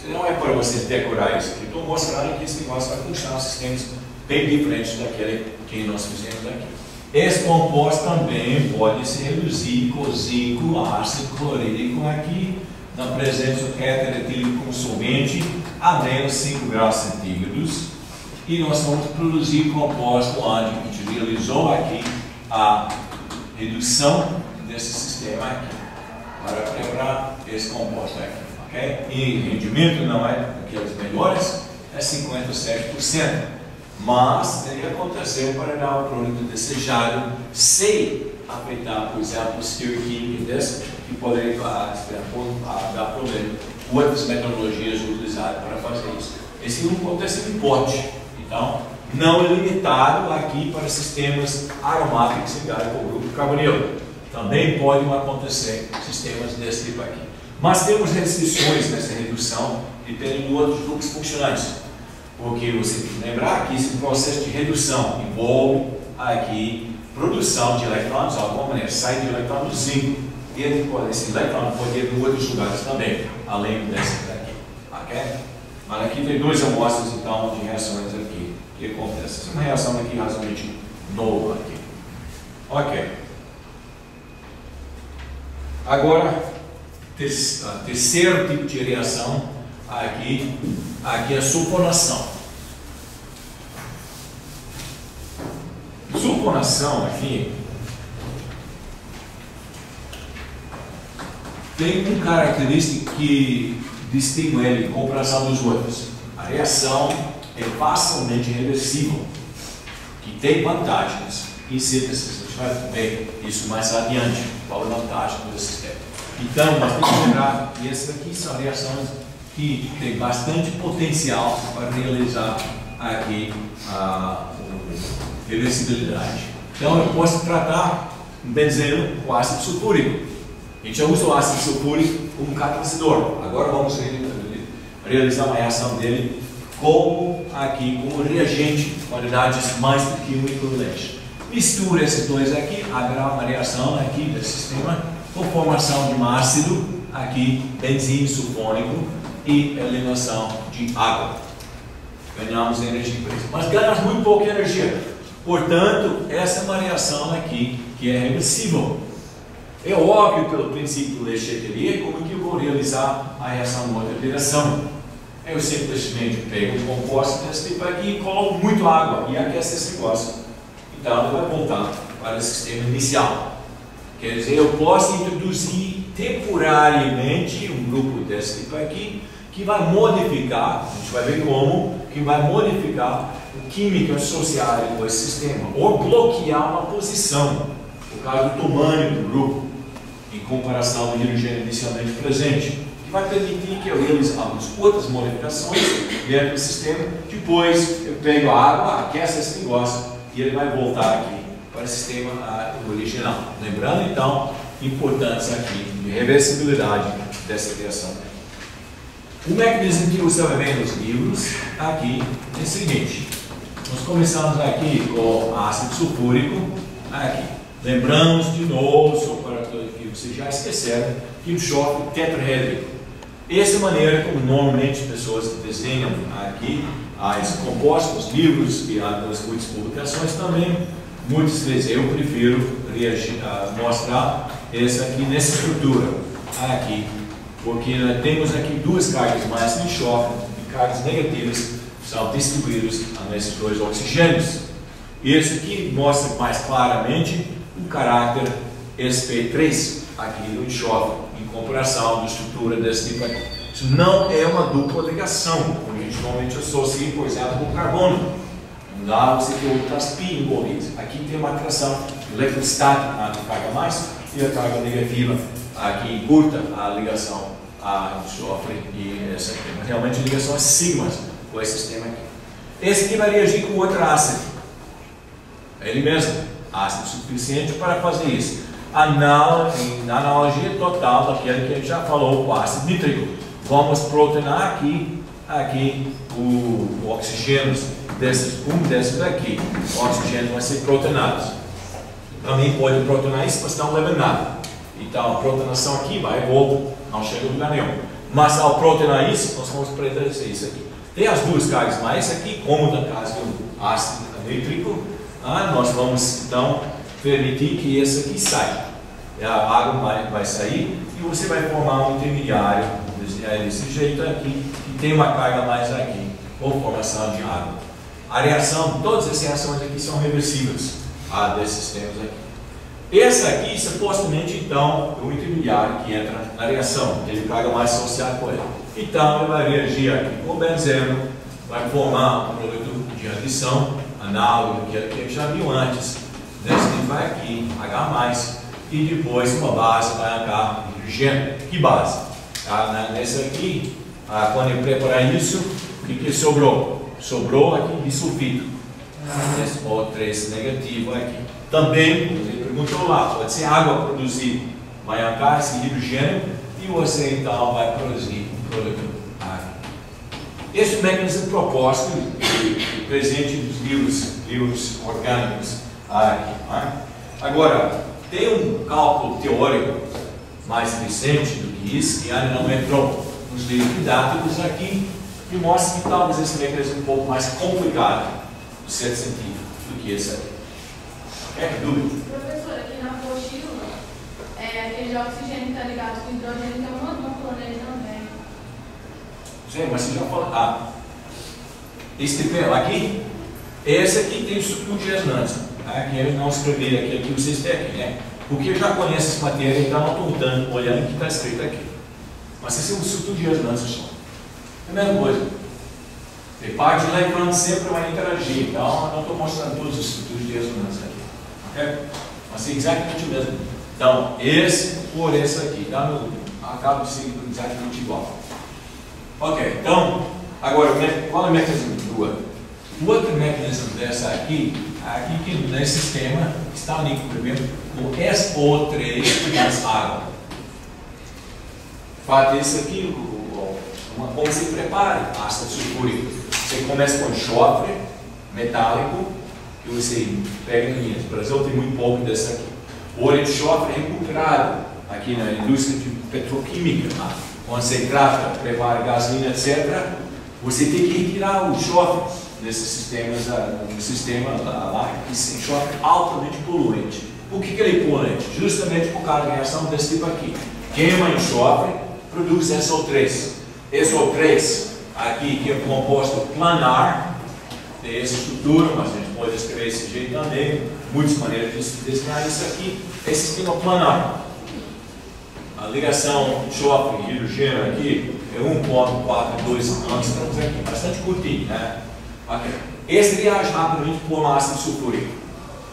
Não é para você decorar isso aqui. Estou mostrando que esse negócio vai funcionar sistemas bem diferentes daquele que nós fizemos aqui. Esse composto também pode se reduzir com zinco, ácido clorídrico aqui, na presença do tetraetílico com solvente a menos 5 graus centígrados. E nós vamos produzir composto onde a gente realizou aqui a redução desse sistema aqui, para preparar esse composto aqui. Okay? E rendimento não é daqueles melhores, é 57%. Mas ele aconteceu para dar o produto desejado sem afetar, por exemplo, o estereoquímico desse, que poderia dar problema. Outras metodologias utilizadas para fazer isso. Esse não acontece em pote. Então, não é limitado aqui para sistemas aromáticos ligados com o grupo carbonilo. Também podem acontecer sistemas desse tipo aqui. Mas temos restrições nessa redução dependendo de outros grupos funcionais. Porque você tem que lembrar que esse processo de redução envolve aqui produção de elétrons, de alguma maneira, sai de elétrons do zinco. E esse elétron pode ir em outros lugares também, além desse daqui. Okay? Mas aqui tem duas amostras então de reações aqui que acontecem. Essa é uma reação aqui razoavelmente nova aqui. Ok. Agora, terceiro tipo de reação aqui é a sulfonação. Sulfonação aqui tem uma característica que distingue ele em comparação dos outros. A reação é facilmente reversível, que tem vantagens em síntese. A gente vai ver isso mais adiante, qual é a vantagem desse sistema. Então, nós temos que lembrar que essas aqui são reações que têm bastante potencial para realizar aqui a reversibilidade. Então, eu posso tratar um benzeno com ácido sulfúrico. A gente já usa o ácido sulfúrico como catalisador. Agora vamos realizar uma reação dele como reagente, qualidades mais do que um equivalente. Mistura esses dois aqui, haverá uma reação aqui desse sistema com formação de um ácido aqui, benzeno sulfônico e eliminação de água. Ganhamos energia por isso, mas ganhamos muito pouca energia. Portanto, essa é uma reação aqui que é reversível. É óbvio pelo princípio do Leschetelier como que eu vou realizar a reação em outra direção. Eu simplesmente pego um composto desse tipo aqui e coloco muito água e aquece esse negócio. Então ele vai voltar para o sistema inicial. Quer dizer, eu posso introduzir temporariamente um grupo desse tipo aqui que vai modificar, a gente vai ver como, que vai modificar o químico associado com esse sistema ou bloquear uma posição por causa do tamanho do grupo em comparação ao hidrogênio inicialmente presente, que vai permitir que eu realize algumas outras modificações dentro do sistema. Depois eu pego a água, aqueço esse negócio e ele vai voltar aqui para o sistema original. Lembrando então, importância aqui de reversibilidade dessa reação. O mecanismo que você vai ver nos livros aqui é o seguinte: nós começamos aqui com ácido sulfúrico aqui. Lembramos de novo, só para que vocês já esqueceram, que o choque tetraédrico. Essa é a maneira como normalmente as pessoas desenham aqui esse composto, os livros e algumas muitas publicações também. Muitas vezes eu prefiro mostrar essa aqui nessa estrutura aqui, porque nós temos aqui duas cargas mais de choque e cargas negativas que são distribuídas nesses dois oxigênios. Esse aqui mostra mais claramente o caráter sp3 aqui do choque em comparação da estrutura desse tipo aqui. Isso não é uma dupla ligação, como a gente normalmente associa, por exemplo, com carbono. Lá você tem outras pi envolvidas. Aqui tem uma atração eletrostática na carga mais e a carga negativa aqui encurta a ligação a enxofre e essa aqui. Mas realmente a ligação é sigmas com esse sistema aqui. Esse aqui vai reagir com outro ácido. Ele mesmo, ácido suficiente para fazer isso. Na analogia total daquele que a gente já falou com o ácido nítrico. Vamos protonar aqui o oxigênio desses daqui. O oxigênio vai ser protonado. também pode protonar isso, mas não leva nada. Então a protonação aqui vai e volta, não chega a lugar nenhum. Mas ao protonar isso, nós vamos preferir isso aqui. Tem as duas cargas, mas aqui, como no caso do ácido nítrico, nós vamos então permitir que esse aqui saia. A água vai sair e você vai formar um intermediário desse jeito aqui, que tem uma carga mais aqui, ou formação de água. A reação, todas as reações aqui são reversíveis desses sistemas aqui. Essa aqui, supostamente, então, é o intermediário que entra na reação, ele carga mais associado com ele. Então, ele vai reagir aqui com o benzeno, vai formar um produto de adição, análogo que a gente já viu antes. Nesse vai aqui, H+, e depois uma base vai entrar hidrogênio. Que base? Nesse aqui, quando eu preparar isso, o que sobrou? Sobrou aqui disulfito. Esse O3 negativo aqui. Também, você perguntou lá, pode ser água produzida. Vai entrar esse hidrogênio e você então vai produzir um produto aqui. Esse mecanismo proposto presente nos livros orgânicos aqui. Agora, tem um cálculo teórico mais recente do que isso, que ainda não entrou nos livros didáticos aqui, que mostra que talvez esse mecanismo é um pouco mais complicado, no certo sentido, do que esse aqui. É dúvida? Professor, aqui na apostila, aquele oxigênio que está ligado com hidrogênio tem uma dupla nele também. Sim, mas você já falou. Esse tipo aqui, esse aqui tem estrutura de ressonância. Aqui eu não escrevi aquilo que vocês têm aqui, né? Porque eu já conheço essa matéria, então não estou olhando o que está escrito aqui. Mas esse é um estrutura de ressonância só. É a mesma coisa. Tem parte de elétron sempre vai interagir, então eu não estou mostrando todas as estruturas de ressonância aqui. Ok? Mas é exatamente o mesmo. Então, esse por esse aqui, acaba sendo exatamente igual. Ok, então, agora, qual é o mecanismo do outro? O outro mecanismo dessa aqui que nesse sistema está em equilíbrio com SO3 mais água. Fato isso aqui, como se prepara ácido sulfúrico. Você começa com enxofre metálico e você pega em linhas. O Brasil tem muito pouco desse aqui. O óleo de enxofre é recuperado aqui na indústria de petroquímica. Quando você trata, prepara gasolina, etc., você tem que retirar o enxofre nesses sistemas, no sistema lá, que se enxofre altamente poluente. Por que ele é poluente? Justamente por causa da reação desse tipo aqui. Queima enxofre, produz SO3. SO3, aqui, que é um composto planar, tem essa estrutura, mas a gente pode escrever desse jeito também, muitas maneiras de desenhar isso aqui, é sistema planar. A ligação enxofre e hidrogênio aqui é 1,42 angstroms aqui, bastante curtinho, né? Okay. Esse reage rapidamente com ácido sulfúrico.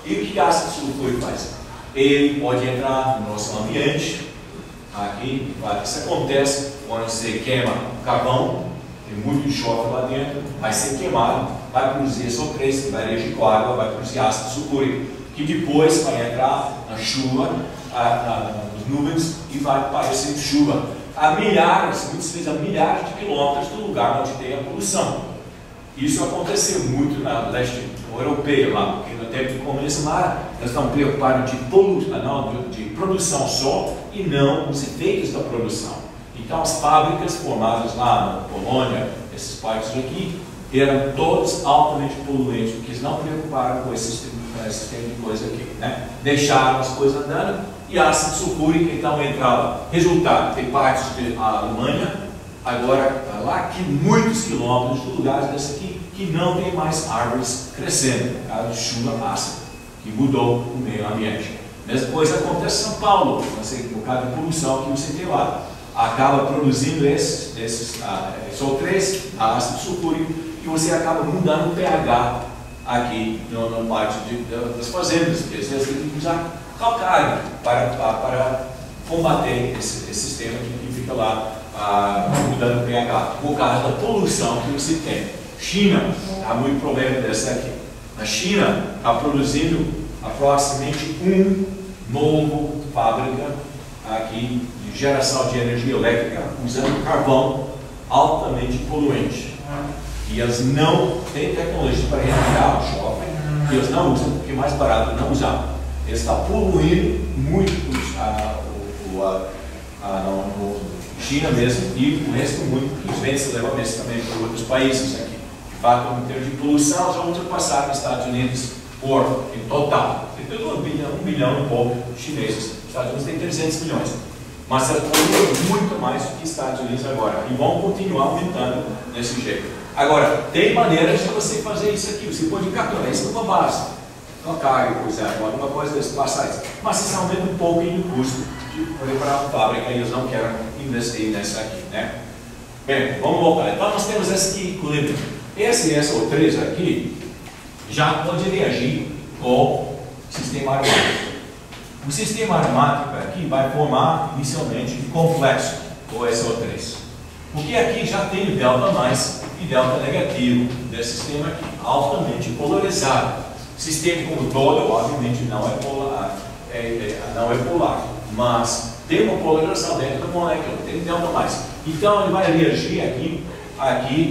E o que o ácido sulfúrico faz? Ele pode entrar no nosso ambiente. Aqui, isso acontece quando você queima carvão, tem muito enxofre lá dentro, vai ser queimado, vai produzir SO3, que vai reagir com água, vai produzir ácido sulfúrico, que depois vai entrar na chuva, nas nuvens, e vai parecer chuva a milhares, muitas vezes a milhares de quilômetros do lugar onde tem a poluição. Isso aconteceu muito na leste europeia lá, porque no tempo de começo lá, nós estamos preocupados de produção só e não os efeitos da produção. Então as fábricas formadas lá na Polônia, esses países aqui, eram todos altamente poluentes, porque eles não preocuparam com esse sistema de coisa aqui, né? Deixaram as coisas andando e ácido sulfúrico então entrava. Resultado, tem partes da Alemanha, agora lá que muitos quilômetros de lugares desse aqui que não tem mais árvores crescendo, por causa de chuva ácida, que mudou o meio ambiente. Mesma coisa acontece em São Paulo, por causa da poluição que você tem lá. Acaba produzindo esses SO3, ácido sulfúrico, e você acaba mudando o pH aqui na parte das fazendas, porque às vezes tem que usar calcário para combater esse sistema que fica lá mudando o pH, por causa da poluição que você tem. China, há muito problema dessa aqui. A China está produzindo aproximadamente novo fábrica aqui de geração de energia elétrica usando carvão altamente poluente. E eles não têm tecnologia para retirar o enxofre, e eles não usam, porque é mais barato não usar. está poluindo muito China mesmo e o resto do mundo, que vem se leva mesmo também para outros países aqui. De fato, em termos de poluição, já ultrapassaram os Estados Unidos em total. Tem 1 bilhão e pouco de chineses. Os Estados Unidos tem 300 milhões. Mas elas poluem muito mais do que os Estados Unidos agora. E vão continuar aumentando desse jeito. Agora, tem maneiras de você fazer isso aqui. Você pode capturar isso numa base. Uma carga, por exemplo, alguma coisa desse passagem. Mas isso aumenta um pouco o custo de preparar uma fábrica e eles não querem investir nessa aqui, né? Bem, vamos voltar. Então nós temos esse aqui equilíbrio. Esse SO3 aqui já pode reagir com o sistema aromático. O sistema aromático aqui vai formar inicialmente um complexo com o SO3. Porque aqui já tem o delta mais e delta negativo desse sistema aqui, altamente polarizado. O sistema como todo, obviamente, não é polar, mas tem uma polarização dentro da molécula, tem delta mais. Então ele vai reagir aqui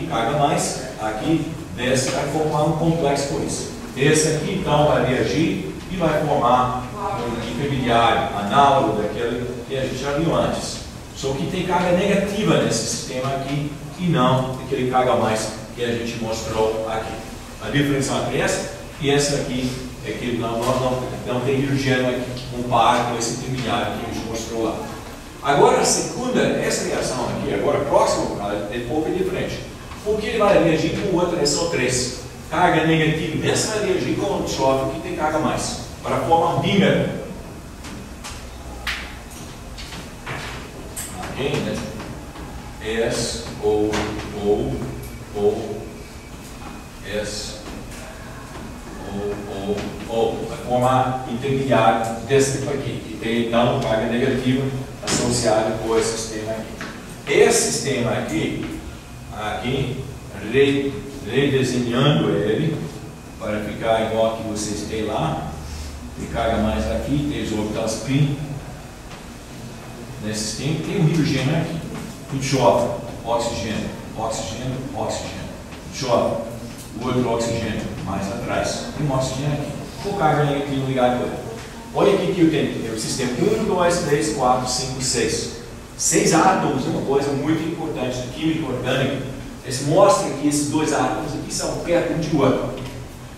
carga mais, aqui desce, vai formar um complexo com isso. Esse aqui então vai reagir e vai formar um intermediário análogo daquele que a gente já viu antes. Só que tem carga negativa nesse sistema aqui e não aquele carga mais que a gente mostrou aqui. A diferença entre essa e essa aqui é que não tem hidrogênio aqui, um par com esse intermediário que a gente mostrou lá. Agora a segunda, essa reação aqui, agora próximo, é um pouco diferente. Porque ele vai reagir com o outro SO3. Carga negativa, essa vai reagir com o enxofre que tem carga mais, para formar um dímero. Ok, né? S, O, S, O, vai formar intermediário desse tipo aqui, que tem então carga negativa associada com esse sistema aqui. Esse sistema aqui redesenhando ele para ficar igual que vocês têm lá, tem carga mais aqui, tem os orbitais spin nesse sistema, tem um hidrogênio aqui, tudo jovem, oxigênio, jovem, o outro oxigênio mais atrás, tem um oxigênio aqui, com carga negativa ligada com ele. Olha aqui que eu tenho o sistema 1, 2, 3, 4, 5, 6. 6 átomos, uma coisa muito importante da química orgânica. Eles mostram que esses 2 átomos aqui são perto um de outro.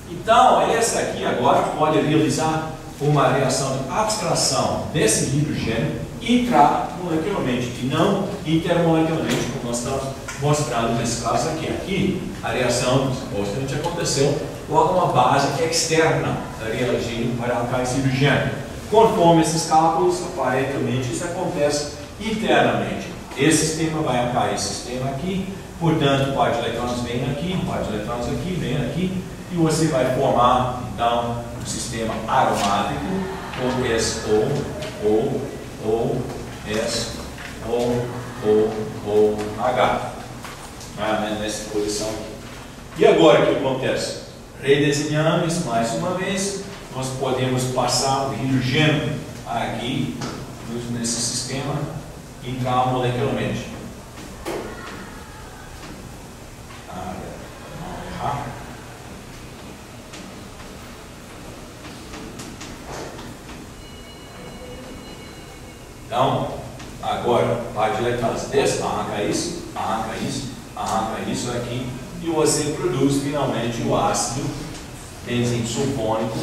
Então, essa aqui agora pode realizar uma reação de abstração desse hidrogênio intramolecularmente e não intermolecularmente, como nós estamos mostrando nesse caso aqui. Aqui, a reação supostamente aconteceu com uma base externa reagindo para alcançar esse hidrogênio. Conforme esses cálculos, aparentemente isso acontece internamente. Esse sistema vai alcançar esse sistema aqui, portanto, par de elétrons vem aqui, par de elétrons aqui, vem aqui, e você vai formar, então, um sistema aromático com SO, nessa posição aqui. E agora o que acontece? Redesenhando isso mais uma vez, nós podemos passar o hidrogênio aqui nesse sistema intramolecularmente. Então, agora, par de elétrons desse, arranca isso aqui, e você produz finalmente o ácido benzene sulfônico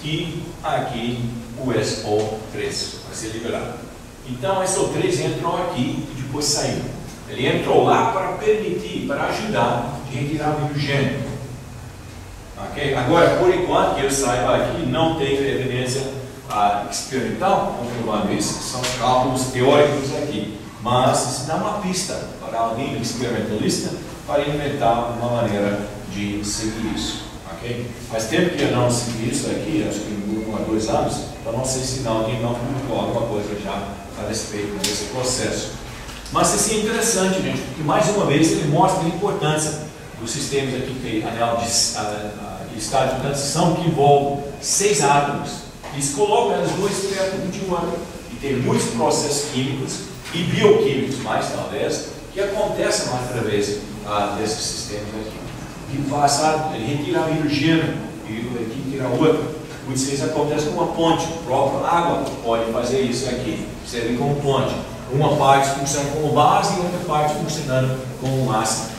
e aqui o SO3 vai ser liberado. Então, o SO3 entrou aqui e depois saiu. Ele entrou lá para permitir, para ajudar a retirar o hidrogênio. Okay? Agora, por enquanto, que eu saiba aqui, não tem evidência experimental comprovando isso, são cálculos teóricos aqui. Mas isso dá uma pista para alguém experimentalista para inventar uma maneira de seguir isso. Okay? Faz tempo que eu não segui isso aqui, acho que 1 a 2 anos, então não sei se alguém não publicou alguma coisa já a respeito desse processo. Mas isso é interessante, gente, porque mais uma vez ele mostra a importância dos sistemas aqui que tem anel de estado de transição que envolve 6 átomos. Eles colocam os 2 perto um de outro. E tem muitos processos químicos e bioquímicos, mais talvez, que acontecem através desses sistemas aqui. Que passar, ele retira o hidrogênio e aqui tira o outro. muitas vezes acontece com uma ponte, a própria água pode fazer isso aqui, serve como ponte. Uma parte funciona como base e outra parte funcionando como ácido.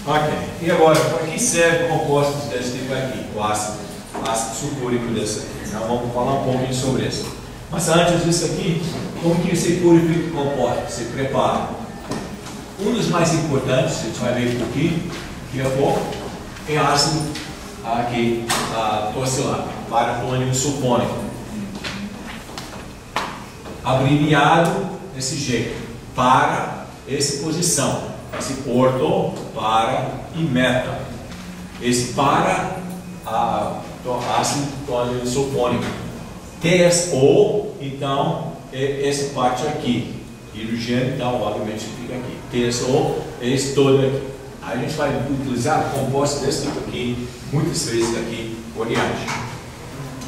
Ok, e agora, para que servem compostos desse tipo aqui? O ácido sulfúrico desse aqui. Então, vamos falar um pouquinho sobre isso. Mas antes disso aqui, como que você purifica o composto? Você prepara. Um dos mais importantes, a gente vai ver aqui, daqui a pouco, é ácido aqui, tossilado, paraplônio sulfônico. Abreviado desse jeito, para essa posição. Esse orto, para e meta. Esse para, ácido tossilado sulfônico. TSO, então, é essa parte aqui. Hidrogênio, então, obviamente, fica aqui. TSO é esse todo aqui. A gente vai utilizar compostos desse tipo aqui, muitas vezes aqui por diante.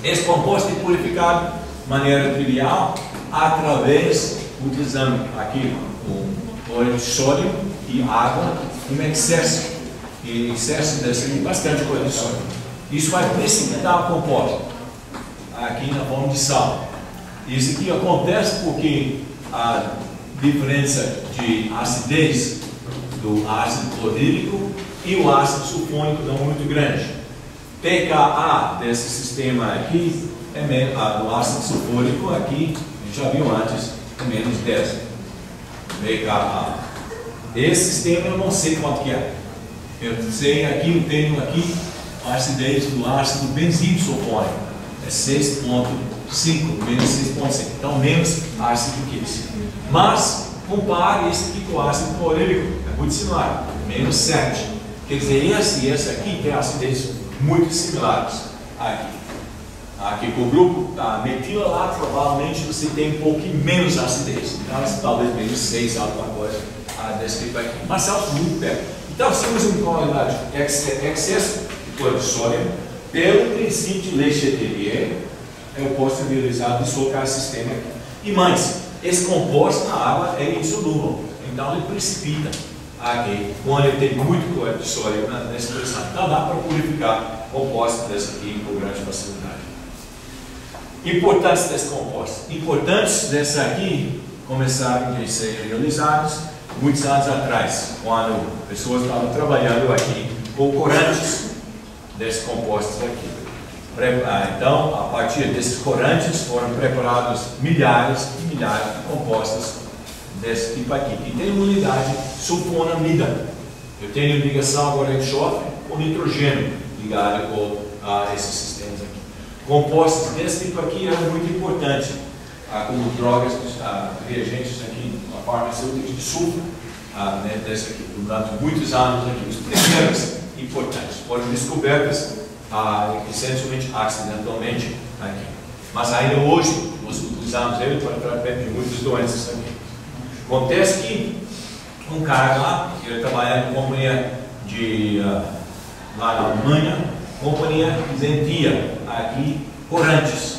Esse composto é purificado de maneira trivial, através, utilizando aqui o cloreto de sódio e água, um excesso. E excesso desse aqui, bastante cloreto de sódio. Isso vai precipitar o composto, aqui na forma de sal. Isso aqui acontece porque a diferença de acidez do ácido clorídrico e o ácido sulfônico não é muito grande. pKa desse sistema aqui é do ácido sulfúrico aqui, a gente já viu antes, é menos 10 pKa. Esse sistema eu não sei quanto que é. Eu sei aqui, eu tenho aqui a acidez do ácido benzídeo sulfônico, é 6,5, menos 6,5, então menos ácido que esse. Mas compare esse aqui com o ácido clorídrico, é muito similar, menos 7. Quer dizer, esse e esse aqui tem acidez muito similares aqui. Aqui com o grupo metila, provavelmente você tem um pouquinho menos acidez, então talvez menos 6, alguma coisa desse tipo aqui. Mas são muito perto. Então, se usa uma qualidade de excesso de cloreto de sódio, pelo princípio de Le Chatelier, eu posso realizar dislocar o sistema aqui. E mais, esse composto na água é insolúvel, então ele precipita aqui, quando ele tem muito cloreto de sódio nessa pressão. Então dá para purificar compostos desse aqui com grande facilidade. Importância desse composto. Importantes dessa aqui começaram a ser realizados muitos anos atrás, quando pessoas estavam trabalhando aqui com corantes desses compostos aqui. Então, a partir desses corantes foram preparados milhares e milhares de compostos desse tipo aqui. E tem uma unidade sulfonamida. Eu tenho ligação agora em enxofre com nitrogênio ligado com esses sistemas aqui. Compostos desse tipo aqui eram muito importantes, como drogas, reagentes aqui, a farmacêutica de sulfo, desse aqui, durante muitos anos aqui. Os primeiros importantes foram descobertas essencialmente acidentalmente aqui. Mas ainda hoje nós utilizamos ele para tratamento de muitas doenças aqui. Acontece que um cara lá, que ele trabalhava em companhia lá na Alemanha, companhia que vendia aqui corantes.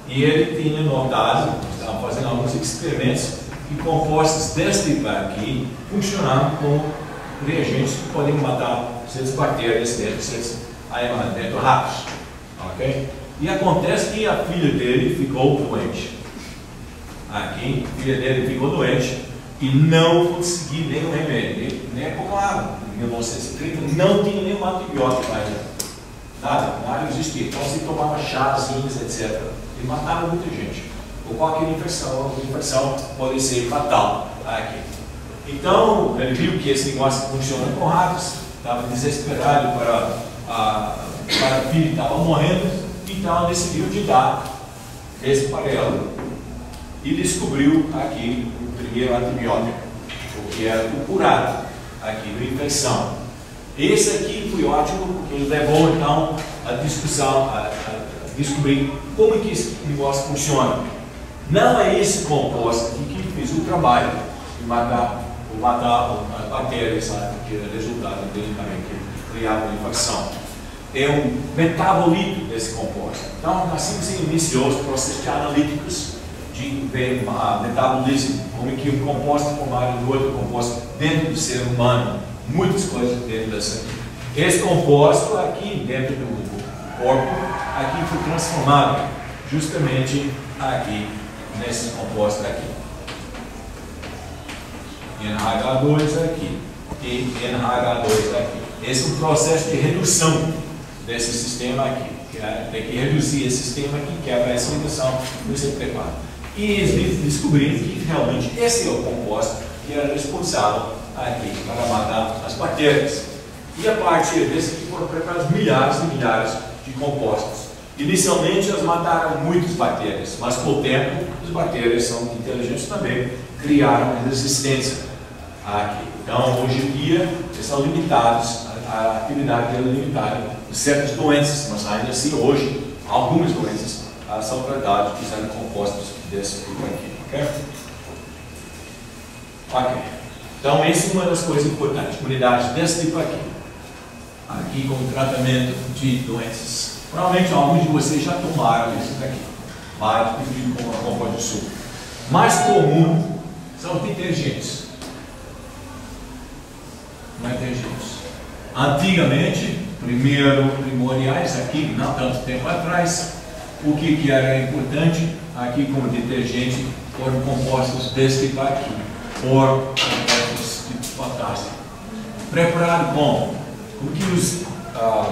E ele tinha notado, estava fazendo alguns experimentos, que compostos desse tipo aqui funcionavam como reagentes que podem matar certas bactérias dentro ratos. Ok? E acontece que a filha dele ficou doente. Aqui, a filha dele ficou doente e não conseguiu nenhum remédio, nem com água. Em 1930 não tinha nenhum antibiótico ainda. Nada existia. Então se tomava chazinhos, etc. E matava muita gente. Ou qualquer infecção pode ser fatal aqui. Então ele viu que esse negócio funciona com ratos, estava desesperado para a filha estava morrendo, então decidiu de dar esse farelo e descobriu aqui o primeiro antibiótico, o que era o curado, aqui, a infecção. Esse aqui foi ótimo porque ele levou então a discussão, a descobrir como que esse negócio funciona. Não é esse composto aqui que fez o trabalho de matar as bactérias, que era resultado dele também, que criava uma infecção. É um metabolito desse composto. Então, assim que se iniciou os processos analíticos de ver metabolismo, como que um composto é formado de outro composto dentro do ser humano, muitas coisas dentro dessa. Esse composto aqui dentro do corpo aqui foi transformado justamente aqui, nesses compostos aqui. NH2 aqui e NH2 aqui. Esse é um processo de redução desse sistema aqui. Tem que reduzir esse sistema aqui, quebra essa redução, você prepara. E eles descobriram que realmente esse é o composto que era responsável aqui para matar as bactérias. E a partir desse aqui foram preparados milhares e milhares de compostos. Inicialmente elas mataram muitas bactérias, mas com o tempo as bactérias são inteligentes também, criaram resistência aqui. Então hoje em dia eles são limitados, a atividade deles é limitada em certas doenças, mas ainda assim hoje algumas doenças são tratadas usando compostos desse tipo aqui. Ok? Ok. Então essa é uma das coisas importantes, unidades desse tipo aqui. Aqui como tratamento de doenças. Provavelmente alguns de vocês já tomaram isso daqui. Vários tipos de composto de suco. Mais comum são detergentes. Detergentes. Antigamente, primordiais aqui, não tanto tempo atrás, o que era importante aqui como detergente foram compostos desse tipo aqui, por compostos de potássio. Preparado como? O que os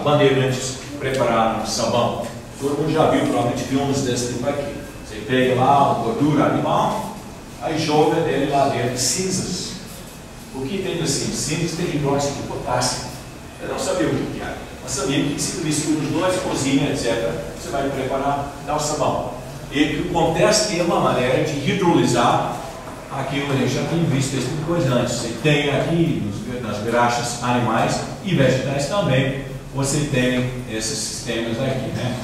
bandeirantes prepararam sabão? Todo mundo já viu provavelmente filmes desse tipo aqui. Você pega lá a gordura animal, aí joga dele lá dentro cinzas. O que tem assim? Cinzas tem hidróxido de potássio. Eu não sabia o que era, mas sabia que se mistura os dois, cozinha, etc., você vai preparar, dar o sabão. E o que acontece é uma maneira de hidrolisar aquilo, a gente já tem visto esse tipo de coisa antes. Você tem aqui nas graxas animais e vegetais também, você tem esses sistemas aqui, né?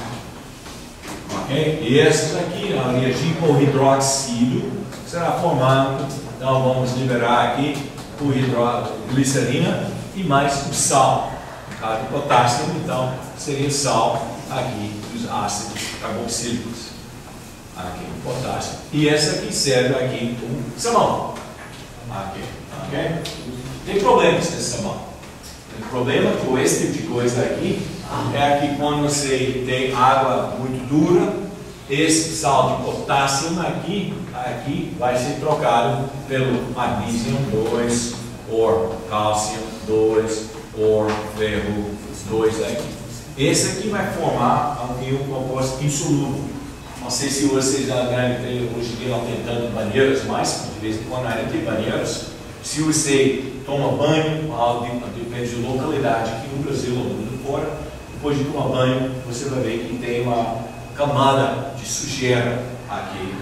Ok? E esses aqui, ao reagir com o hidroxílio, será formado, então vamos liberar aqui o glicerina e mais o sal. No caso do potássio, então, seria sal aqui dos ácidos carboxílicos. Aqui o potássio. E essa aqui serve aqui como sabão. Aqui, ok? Tem problemas nesse sabão. O problema com esse tipo de coisa aqui é que quando você tem água muito dura, esse sal de potássio aqui vai ser trocado pelo magnésio 2, ou cálcio 2, ou ferro 2 aqui. Esse aqui vai formar um composto insolúvel. Não sei se vocês já devem ter, hoje em dia não tem tanto banheiros mais, de vez em quando ainda tem banheiros. Se você toma banho, depende de localidade, aqui no Brasil ou no mundo fora, depois de tomar banho, você vai ver que tem uma camada de sujeira aqui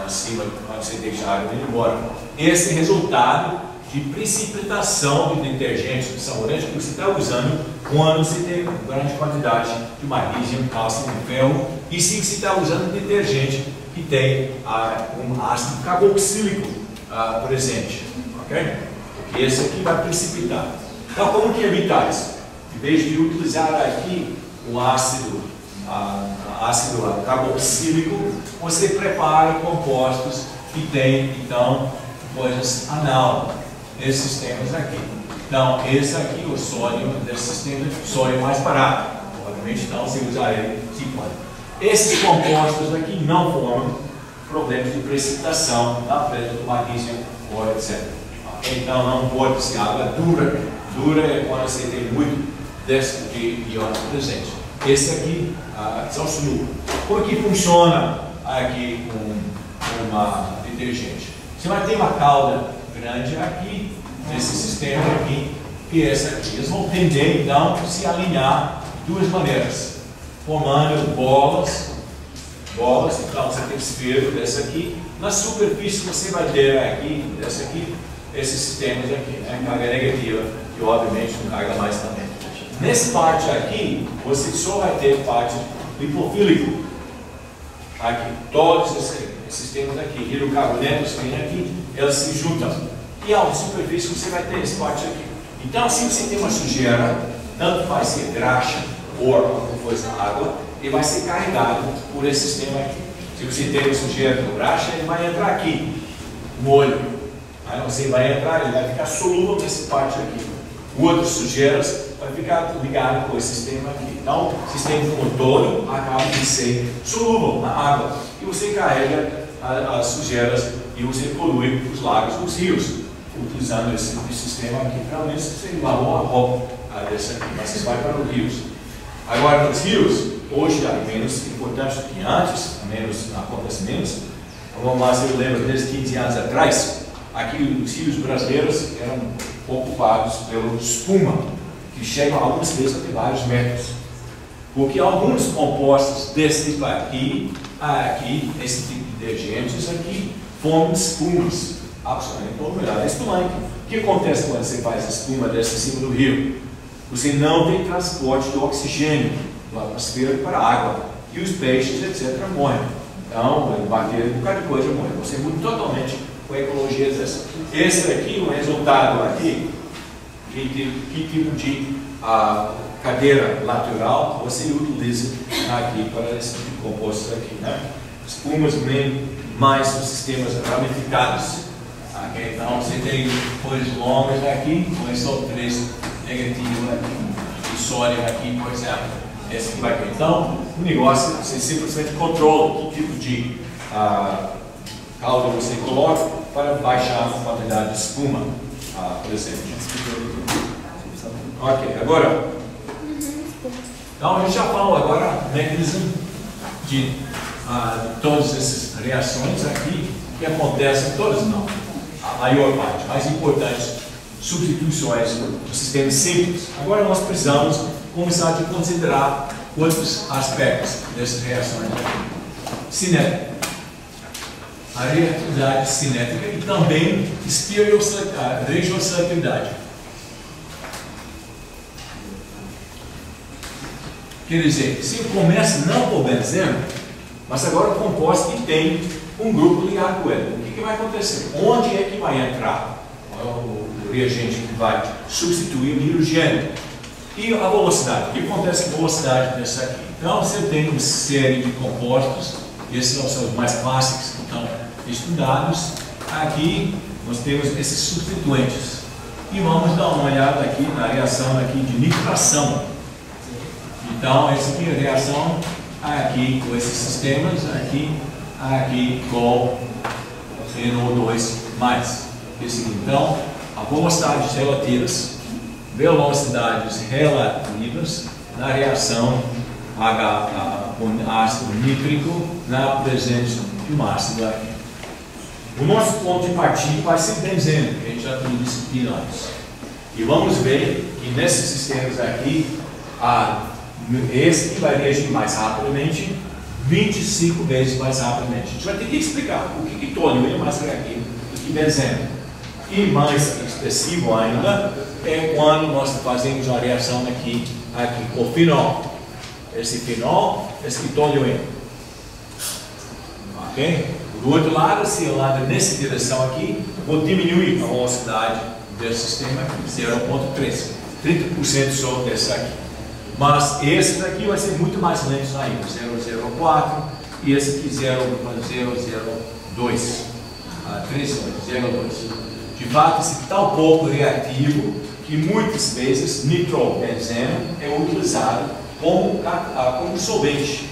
acima, quando você deixa a água ir embora. Esse é resultado de precipitação de detergente, de sabonete que você está usando quando você tem grande quantidade de magnésio, cálcio e ferro, e se você está usando detergente que tem um ácido carboxílico presente, ok? Porque esse aqui vai precipitar. Então, como que evitar isso? Em vez de utilizar aqui o ácido carboxílico, você prepara compostos que tem, então, coisas análogas. Esses sistemas aqui. Então, esse aqui, o sódio desse sistema, sódio mais barato. Obviamente, então, se usar ele, se pode. Esses compostos aqui não formam problemas de precipitação da presença do magnésio, ou etc. Então, não pode ser água dura. Dura é quando você tem muito desse de íon presente. Esse aqui são solúveis. Como que funciona aqui com uma detergente? Você vai ter uma cauda grande aqui, nesse sistema aqui, e essa aqui. Eles vão tender, então, a se alinhar de duas maneiras, formando bolas, então você tem esfera dessa aqui. Na superfície você vai ter aqui, dessa aqui, esses sistemas aqui, né? Carga negativa, e obviamente com carga mais também. Nessa parte aqui, você só vai ter parte lipofílico. Aqui, todos esses sistemas aqui, hidrocarbonetos que tem aqui, elas se juntam. E a superfície você vai ter essa parte aqui. Então, assim você tem uma sujeira, tanto vai ser graxa ou alguma coisa água, e vai ser carregado por esse sistema aqui. Se você tem uma sujeira com graxa, ele vai entrar aqui, no olho. Aí você vai entrar, ele vai ficar solúvel nessa parte aqui. Outras sujeiras vai ficar ligado com esse sistema aqui. Então, o sistema como um todo acaba de ser solúvel na água. E você carrega as sujeiras e você polui os lagos, os rios, utilizando esse sistema aqui. Pelo menos você lavou a roupa dessa aqui, mas você vai para os rios. Agora, nos rios, hoje é menos importante do que antes, acontece menos. Mas eu lembro, desde 15 anos atrás, aqui os rios brasileiros eram ocupados pela espuma, que chegam algumas vezes até vários metros. Porque alguns compostos desse tipo aqui, esse tipo de detergentes aqui, formam espumas, absolutamente poluidas. Espumante. O que acontece quando você faz espuma desse em cima do rio? Você não tem transporte do oxigênio da atmosfera para a água. E os peixes, etc., morrem. Então, bactérias, um bocado de coisa morre. Você muda totalmente com a ecologia dessa. Esse aqui, o resultado aqui, que tipo de cadeira lateral você utiliza aqui para esse tipo de compostos aqui, né? Espumas mais os sistemas ramificados. Okay? Então, você tem coisas longas aqui, com esse O3 negativo aqui, e sódio aqui, por exemplo. Esse aqui vai ter. Então, o negócio, você simplesmente controla que tipo de calda você coloca para baixar a quantidade de espuma, por exemplo. Ok, agora, então a gente já falou agora o mecanismo de todas essas reações aqui que acontecem, todas não, a maior parte, mais importantes, substituições do sistema simples. Agora nós precisamos começar a considerar outros aspectos dessas reações aqui. Cinética. A reatividade cinética e também regioseletividade. Quer dizer, se começa não por benzeno, mas agora o composto que tem um grupo ligado com ele, o que vai acontecer? Onde é que vai entrar o reagente que vai substituir o hidrogênio? E a velocidade. O que acontece com a velocidade dessa aqui? Então, você tem uma série de compostos, esses são os mais clássicos que estão estudados. Aqui, nós temos esses substituintes. E vamos dar uma olhada aqui na reação aqui de nitração. Então, essa aqui é a reação aqui com esses sistemas, aqui com NO2+. Então, a velocidades relativas na reação com ácido nítrico na presença de um ácido aqui. O nosso ponto de partida vai ser benzeno, que a gente já tem discutido antes. E vamos ver que nesses sistemas aqui, esse que vai reagir mais rapidamente, 25 vezes mais rapidamente. A gente vai ter que explicar o que tolueno é mais reativo do que benzeno. E mais expressivo ainda é quando nós fazemos uma reação aqui com fenol. Esse fenol, esse que tolueno. Ok? Do outro lado, se eu ando nessa direção aqui, vou diminuir a velocidade desse sistema aqui, 0,3. 30% só desse aqui. Mas esse daqui vai ser muito mais lento ainda, 0,04 e esse aqui 0,002. 0,2. De fato, esse aqui está um pouco reativo, que muitas vezes nitrobenzeno é utilizado como solvente.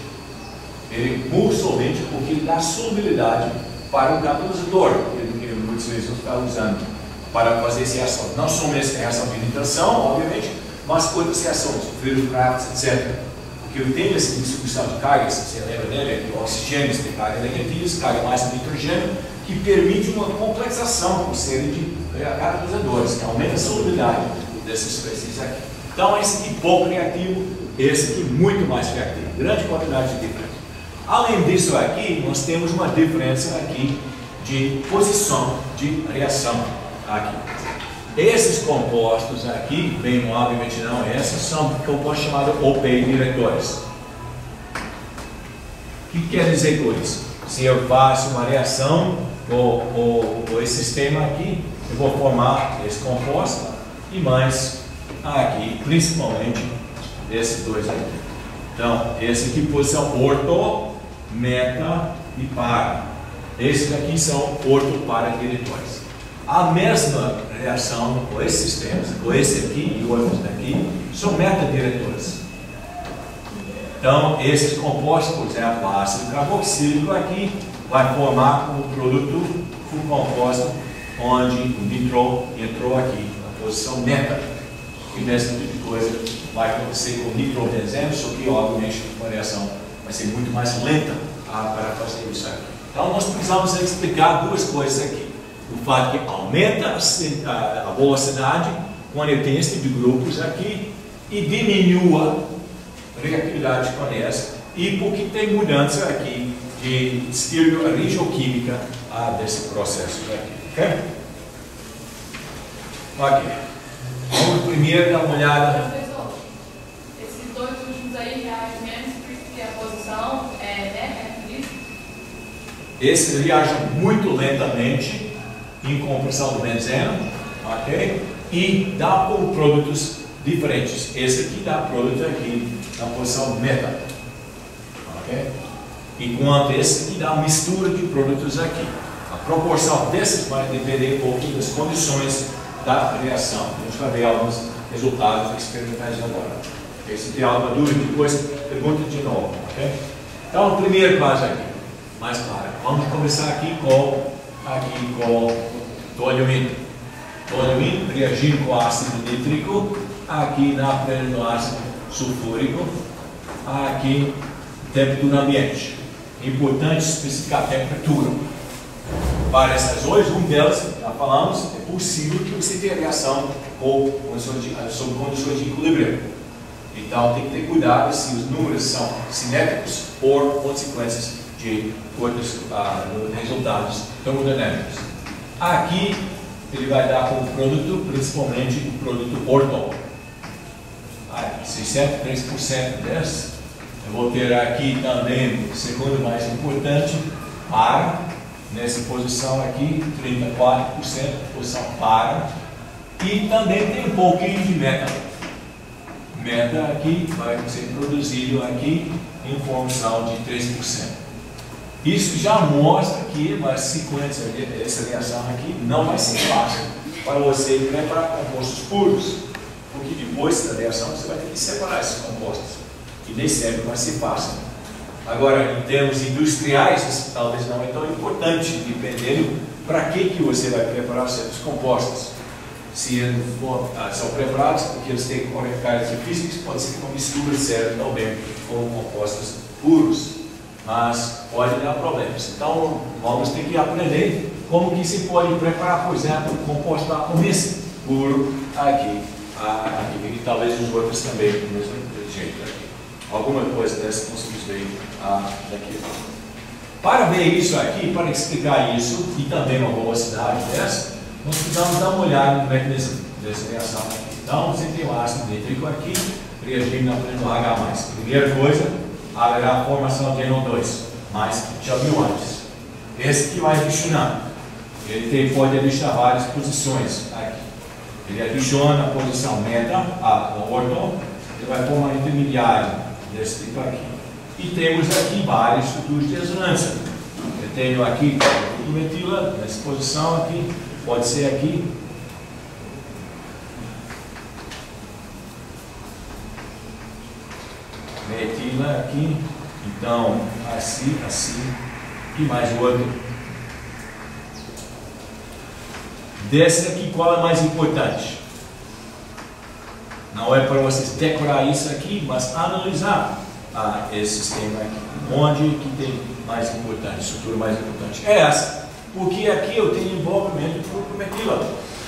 Ele é muito solvente porque ele dá solubilidade para o catalisador, que muitas vezes não está usando para fazer essa reação. Não somente reação de nitração, obviamente, mas outras reações, Friedel-Crafts, etc. Porque eu tenho essa distribuição de cargas, você lembra dele, que o oxigênio tem carga negativa, carga mais do nitrogênio, que permite uma complexação com série de catalisadores, que aumenta a solubilidade dessas espécies aqui. Então, esse aqui pouco reativo, esse aqui muito mais reativo, grande quantidade de diferença. Além disso aqui, nós temos uma diferença aqui de posição de reação aqui. Esses compostos aqui, bem obviamente não esses, são compostos chamados OPI diretores. O que quer dizer com isso? Se eu faço uma reação com esse sistema aqui, eu vou formar esse composto e mais aqui, principalmente esses dois aqui. Então, esse aqui posição orto, meta e para. Esses aqui são orto para diretores. A mesma reação com esses sistemas, com esse aqui e outros daqui, são metadiretores. Então, esses compostos, por exemplo, ácido carboxílico aqui, vai formar um produto composto onde o nitrol entrou aqui, na posição meta. E mesmo tipo de coisa vai acontecer com o nitrobenzeno, só que obviamente a reação vai ser muito mais lenta para fazer isso aqui. Então nós precisamos explicar duas coisas aqui. O fato que aumenta a velocidade quando ele tem esse tipo de grupos aqui e diminua a reatividade com essa, e porque tem mudança aqui de estereorigioquímica desse processo aqui. Ok? Ok. Vamos primeiro dar uma olhada. Professor, esses dois últimos aí reagem menos porque a posição é isso? Esse reage muito lentamente em compressão do benzeno, ok? E dá por produtos diferentes. Esse aqui dá produto aqui na posição meta, ok? Enquanto esse aqui dá uma mistura de produtos aqui. A proporção desses vai depender um pouquinho das condições da reação. A gente vai ver alguns resultados experimentais agora. Okay? Se tem alguma dúvida, depois pergunta de novo. Okay? Então, o primeiro caso aqui, mais claro. Vamos começar aqui com toluene. Toluene reagindo com ácido nítrico, aqui na frente do ácido sulfúrico, aqui temperatura ambiente. Importante especificar a temperatura. Para essas duas, delas, já falamos, é possível que você tenha reação sob condições de equilíbrio. Então tem que ter cuidado se os números são cinéticos ou consequências de outros resultados termodinâmicos. Aqui ele vai dar como produto, principalmente o produto orton. 63% desse. Eu vou ter aqui também, o segundo mais importante, para. Nessa posição aqui, 34% posição para. E também tem um pouquinho de meta. Meta aqui vai ser produzido aqui em função de 3%. Isso já mostra que uma sequência dessa reação aqui não vai ser fácil para você preparar compostos puros. Porque depois da reação você vai ter que separar esses compostos. E nem sempre vai ser fácil. Agora, em termos industriais, isso talvez não é tão importante, dependendo para que você vai preparar certos compostos. Se eles são preparados porque eles têm características físicas, pode ser que uma mistura serve também com compostos puros, mas pode dar problemas. Então, vamos ter que aprender como que se pode preparar, por exemplo, um composto puro aqui, e talvez os outros também do mesmo jeito aqui. Alguma coisa dessa conseguimos ver daqui. Para ver isso aqui, para explicar isso, e também uma velocidade dessa, nós precisamos dar uma olhada no mecanismo dessa reação aqui. Então, você tem o ácido nítrico aqui, reagindo na frente do H+. Primeira coisa, haverá a formação de NO2, mais que já viu antes. Esse que vai adicionar. Ele pode adicionar várias posições aqui. Ele adiciona a posição meta, no orton, ele vai formar intermediário desse tipo aqui. E temos aqui várias estruturas de ressonância. Eu tenho aqui o metila, nessa posição aqui, pode ser aqui. Metila aqui, então assim, e mais o outro. Desse aqui, qual é mais importante? Não é para vocês decorar isso aqui, mas analisar esse sistema aqui. Onde que tem mais importante, estrutura mais importante? É essa. Porque aqui eu tenho envolvimento de grupo metila.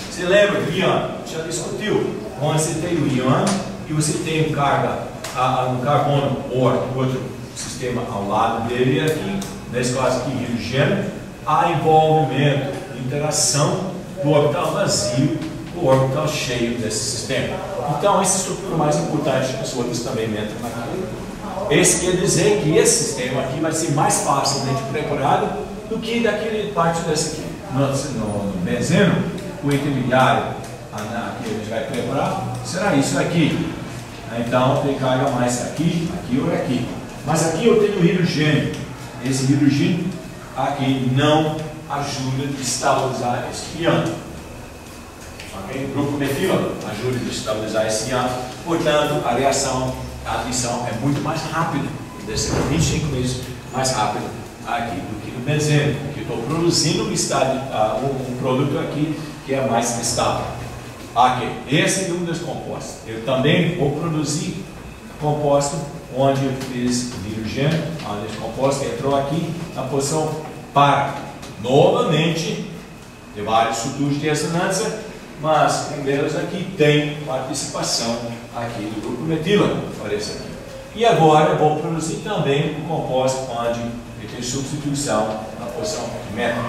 Você lembra do íon? Já discutiu. Quando você tem o íon e você tem um carbono ou outro sistema ao lado dele aqui, nesse caso aqui, hidrogênio, há envolvimento, interação do orbital vazio com o orbital cheio desse sistema. Então, essa estrutura é mais importante, as outras também entram aqui. Esse quer dizer que esse sistema aqui vai ser mais facilmente preparado do que daquele parte desse aqui. No benzeno, o intermediário que a gente vai preparar será isso aqui. Então, tem carga mais aqui ou aqui. Mas aqui eu tenho hidrogênio. Esse hidrogênio aqui não ajuda a estabilizar esse íon. Okay? O grupo metila ajuda a estabilizar esse ion. Portanto, a adição é muito mais rápida, deve ser 25 vezes mais rápida aqui do que no benzeno, porque estou produzindo um produto aqui que é mais estável. Ok, esse é um dos compostos. Eu também vou produzir composto onde eu fiz hidrogênio, onde esse composto entrou aqui na posição para. Novamente, tem vários estruturas de ressonância, mas um deles aqui tem participação aqui do grupo metila, aparece aqui. E agora eu vou produzir também um composto onde eu tenho substituição na posição meta.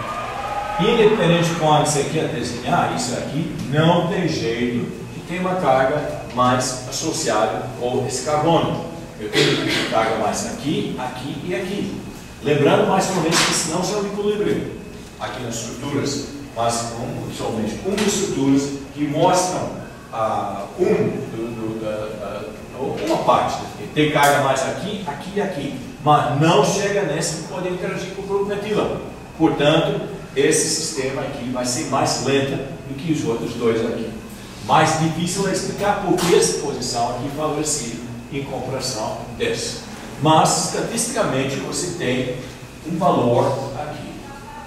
Independente de quando você quer desenhar isso aqui, não tem jeito de ter uma carga mais associada com esse carbono. Eu tenho carga mais aqui, aqui e aqui. Lembrando mais uma vez que isso não são equilíbrio aqui nas estruturas, mas somente uma das estruturas que mostram uma parte. Tem carga mais aqui, aqui e aqui, mas não chega nesse que pode interagir com o grupo metila. Portanto, esse sistema aqui vai ser mais lento do que os outros dois aqui. Mais difícil é explicar por que essa posição aqui favorecida em comparação dessa. Mas, estatisticamente, você tem um valor aqui.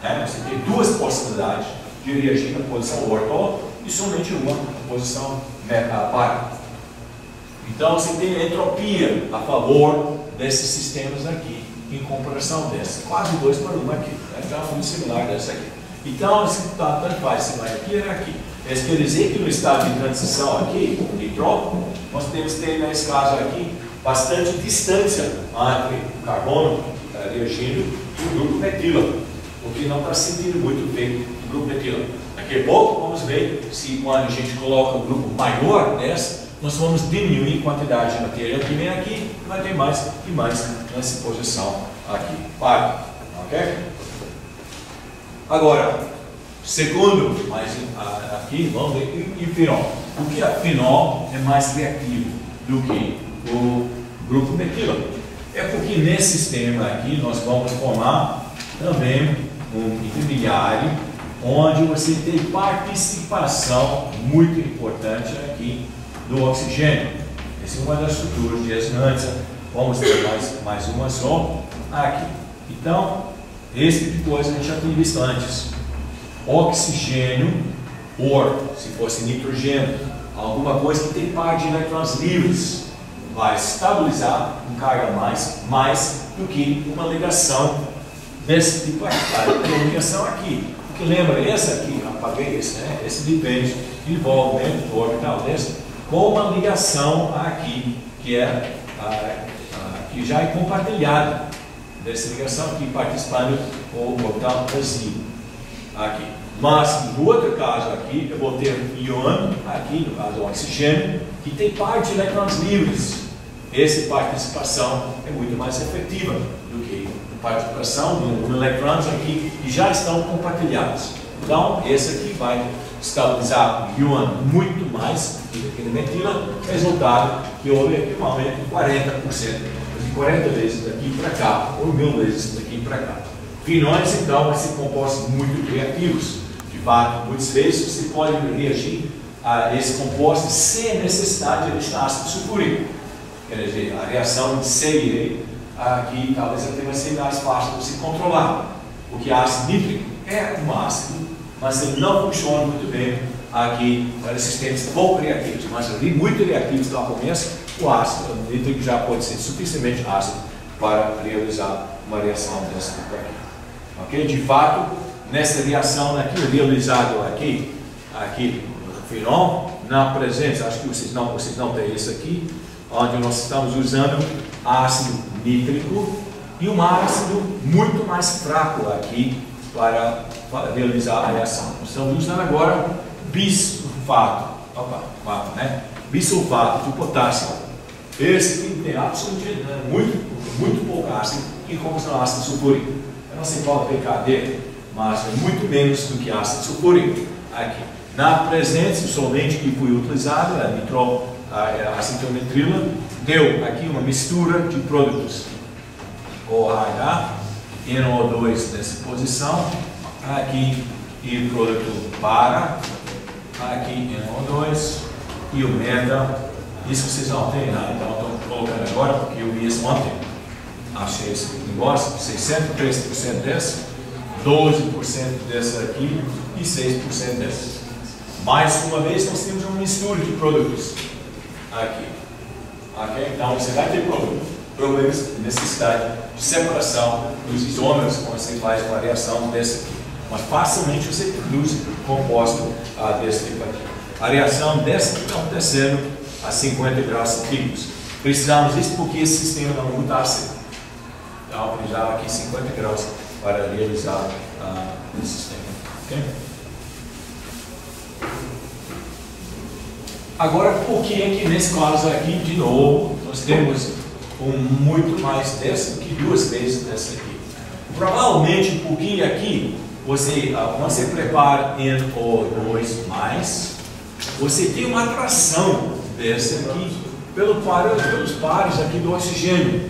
Né? Você tem duas possibilidades de reagir na posição orto e somente uma na posição para. Então, você tem entropia a favor desses sistemas aqui, em comparação dessa. Quase 2 para 1 aqui. Então, muito similar dessa aqui. Então, tanto faz se vai aqui ou aqui. Isso quer dizer que no estado de transição aqui, nitrógeno, nós temos que ter, nesse caso aqui, bastante distância entre o carbono reagindo e o grupo metila, o que não está sentindo muito bem o grupo metila. Daqui a pouco vamos ver se quando a gente coloca um grupo maior dessa, nós vamos diminuir a quantidade de matéria que vem aqui, vai ter mais e mais nessa posição aqui. Ok? Agora, segundo, mas aqui vamos ver o fenol. Porque a fenol é mais reativo do que o grupo metila. É porque nesse sistema aqui nós vamos formar também um intermediário onde você tem participação muito importante aqui do oxigênio. Essa é uma das estruturas de ressonância. Vamos ter mais uma só aqui. Então, esse tipo de coisa a gente já tem visto antes. Oxigênio, ou se fosse nitrogênio, alguma coisa que tem par de elétrons livres, vai estabilizar com carga mais do que uma ligação desse tipo aqui. Tem uma ligação aqui. Porque lembra, esse aqui, apaguei esse, né? Esse depende do envolvimento do orbital desse, com uma ligação aqui, que que já é compartilhada dessa ligação aqui, participando com o orbital vazio aqui. Mas no outro caso aqui, eu vou ter um íon aqui, no caso do oxigênio, que tem par de elétrons livres. Essa participação é muito mais efetiva do que a participação de elétrons aqui que já estão compartilhados. Então, esse aqui vai estabilizar o íon muito mais do que no metila, resultado que houve aqui um aumento de 40%, de 40 vezes daqui para cá, ou 1000 vezes daqui para cá. Fenóis, então, vão ser compostos muito reativos. De fato, muitas vezes você pode reagir a esse composto sem necessidade de ácido sulfúrico. Quer dizer, a reação de C e E aqui talvez até vai ser mais fácil de você controlar. Porque ácido nítrico é um ácido, mas ele não funciona muito bem aqui para sistemas pouco reativos. Mas ali muito reativos no começo, o ácido nítrico já pode ser suficientemente ácido para realizar uma reação desse tipo aqui. Ok? De fato, nessa reação aqui, realizado aqui no fenol, na presença, acho que vocês não têm isso aqui, onde nós estamos usando ácido nítrico e um ácido muito mais fraco aqui para realizar a reação. Nós estamos usando agora bisulfato, bisulfato de potássio. Esse aqui tem absolutamente muito pouco ácido em comparação ao ácido sulfúrico. Eu não sei qual é o pKd, mas é muito menos do que ácido sulfúrico aqui. Na presença somente que foi utilizado, a acetilnitrila, deu aqui uma mistura de produtos OH, NO2 nessa posição, aqui e produto para, aqui em O2 e o meta, isso vocês não têm, né? Então estou colocando agora porque eu vi isso ontem. Achei esse negócio, 63% desse, 12% dessa aqui e 6% dessa. Mais uma vez nós temos uma mistura de produtos aqui. Okay? Então você vai ter problemas de necessidade de separação dos isômeros quando você faz variação desse aqui. Mas facilmente você produz composto desse tipo aqui. A reação dessa está acontecendo a 50 graus centígrados. Precisamos disso porque esse sistema não mudasse. Então precisava aqui 50 graus para realizar esse sistema. Okay? Agora, por que é que nesse caso aqui, de novo, nós temos muito mais dessa do que 2 vezes dessa aqui? Provavelmente porque aqui, quando você prepara em O2+, você tem uma atração dessa aqui pelos pares aqui do oxigênio,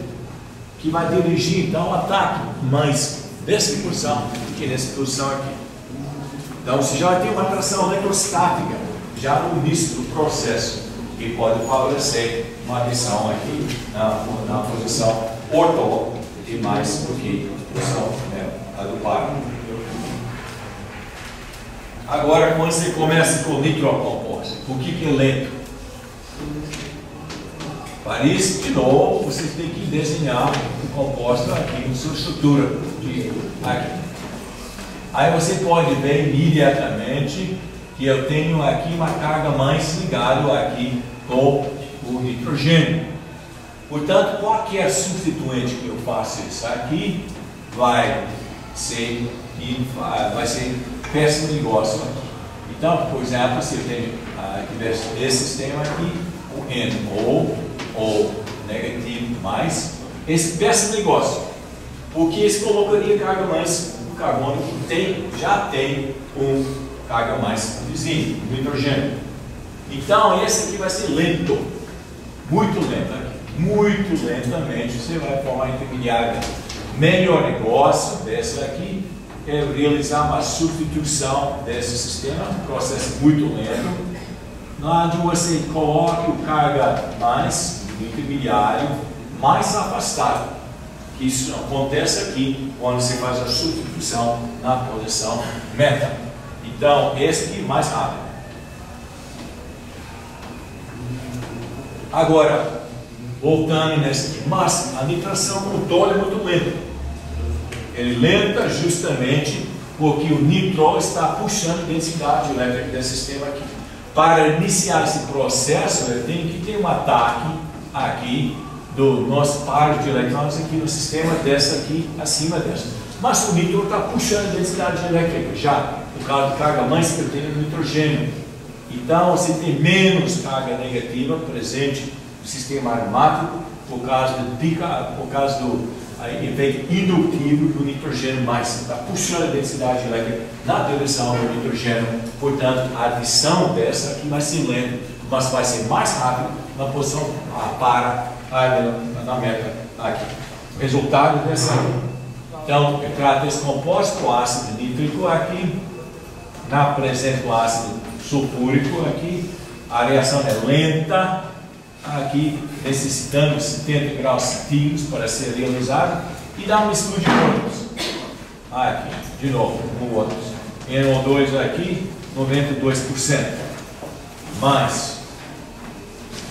que vai dirigir então o ataque mais dessa posição do que nessa posição aqui. Então você já vai ter uma atração eletrostática já no início do processo, que pode favorecer uma adição aqui na posição orto e mais do que a posição a do par. Agora, quando você começa com o nitrocomposto, por que é lento? Para isso, de novo, você tem que desenhar o composto aqui na sua estrutura. Aqui. Aí você pode ver imediatamente que eu tenho aqui uma carga mais ligada aqui com o nitrogênio. Portanto, qualquer substituinte que eu faça isso aqui vai ser péssimo negócio aqui. Então, por exemplo, se eu tenho esse sistema aqui, o NO ou negativo mais, esse péssimo negócio, porque isso colocaria carga mais o carbono que já tem carga mais vizinho, nitrogênio. Então, esse aqui vai ser lento, muito lento aqui. Muito lentamente você vai formar intermediário. Melhor negócio desse aqui é realizar uma substituição desse sistema, um processo muito lento, onde você coloca o carga mais intermediário mais afastado. Isso acontece aqui quando você faz a substituição na posição meta. Então, esse aqui mais rápido. Agora, voltando nesse aqui, mas a nitração no todo é muito lenta. Ele é lenta justamente porque o nitro está puxando a densidade elétrica desse sistema aqui. Para iniciar esse processo, ele tem que ter um ataque aqui do nosso par de elétrons aqui no sistema dessa aqui, acima dessa. Mas o nitro está puxando a densidade elétrica já, por causa da carga mais que ele tem no nitrogênio. Então, você tem menos carga negativa presente no sistema aromático por causa do efeito indutivo do nitrogênio mais. Está puxando a densidade elétrica na direção do nitrogênio. Portanto, a adição dessa aqui vai ser lenta, mas vai ser mais rápido na posição na meta aqui. Resultado dessa aqui. Então, eu trato esse composto com ácido nítrico aqui, na presença do ácido sulfúrico aqui, a reação é lenta, aqui necessitando 70 graus centígrados para ser realizada, e dá um estudo de outros. Aqui, de novo, outros. NO2 aqui, 92%. Mais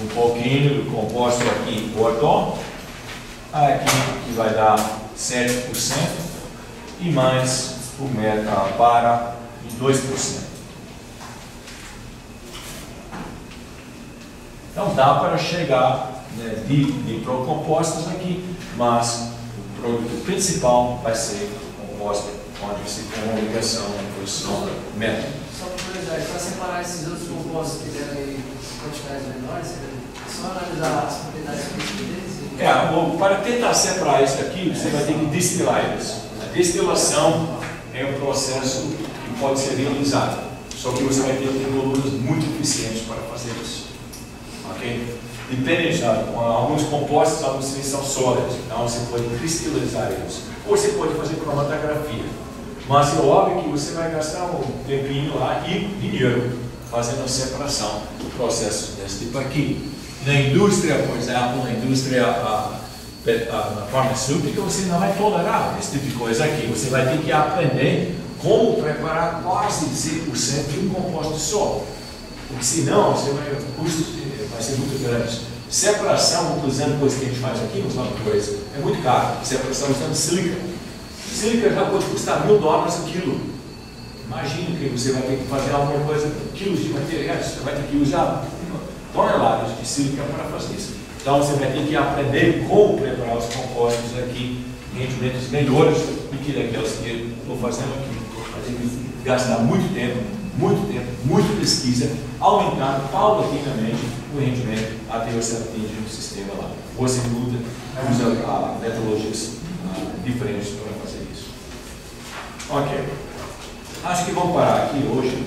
um pouquinho do composto aqui, orto, aqui que vai dar 7%, e mais o meta para 2%. Então dá para chegar de procompostos aqui, mas o produto principal vai ser o composto, onde você tem uma ligação na posição meta. Só por curiosidade, para separar esses outros compostos que devem quantidades menores, é só analisar as propriedades físicas deles? Para tentar separar isso aqui, você vai ter que destilar eles. A destilação é um processo que pode ser realizado, só que você vai ter volumes muito eficientes para fazer isso. Okay? Depende de alguns compostos, alguns são sólidos, então você pode cristalizar eles, ou você pode fazer cromatografia. Mas é óbvio que você vai gastar um tempinho lá e dinheiro fazendo a separação de processos desse tipo aqui. Na indústria, por exemplo, na indústria farmacêutica, você não vai tolerar esse tipo de coisa aqui. Você vai ter que aprender como preparar quase 100% de um composto só. Porque senão, o custo vai ser muito grande. Separação, utilizando coisa que a gente faz aqui nos laboratórios, é muito caro. Separação usando sílica. Sílica já pode custar $1000 o quilo. Imagina que você vai ter que fazer alguma coisa, quilos de materiais, você vai ter que usar toneladas de sílica para fazer isso. Então você vai ter que aprender como preparar os compostos aqui em rendimentos melhores do que daqueles que eu estou fazendo aqui. Vai ter que gastar muito tempo, muita pesquisa, aumentando paulatinamente o rendimento até você atingir um sistema lá. Você usa metodologias diferentes para fazer isso. Ok. Acho que vamos parar aqui hoje.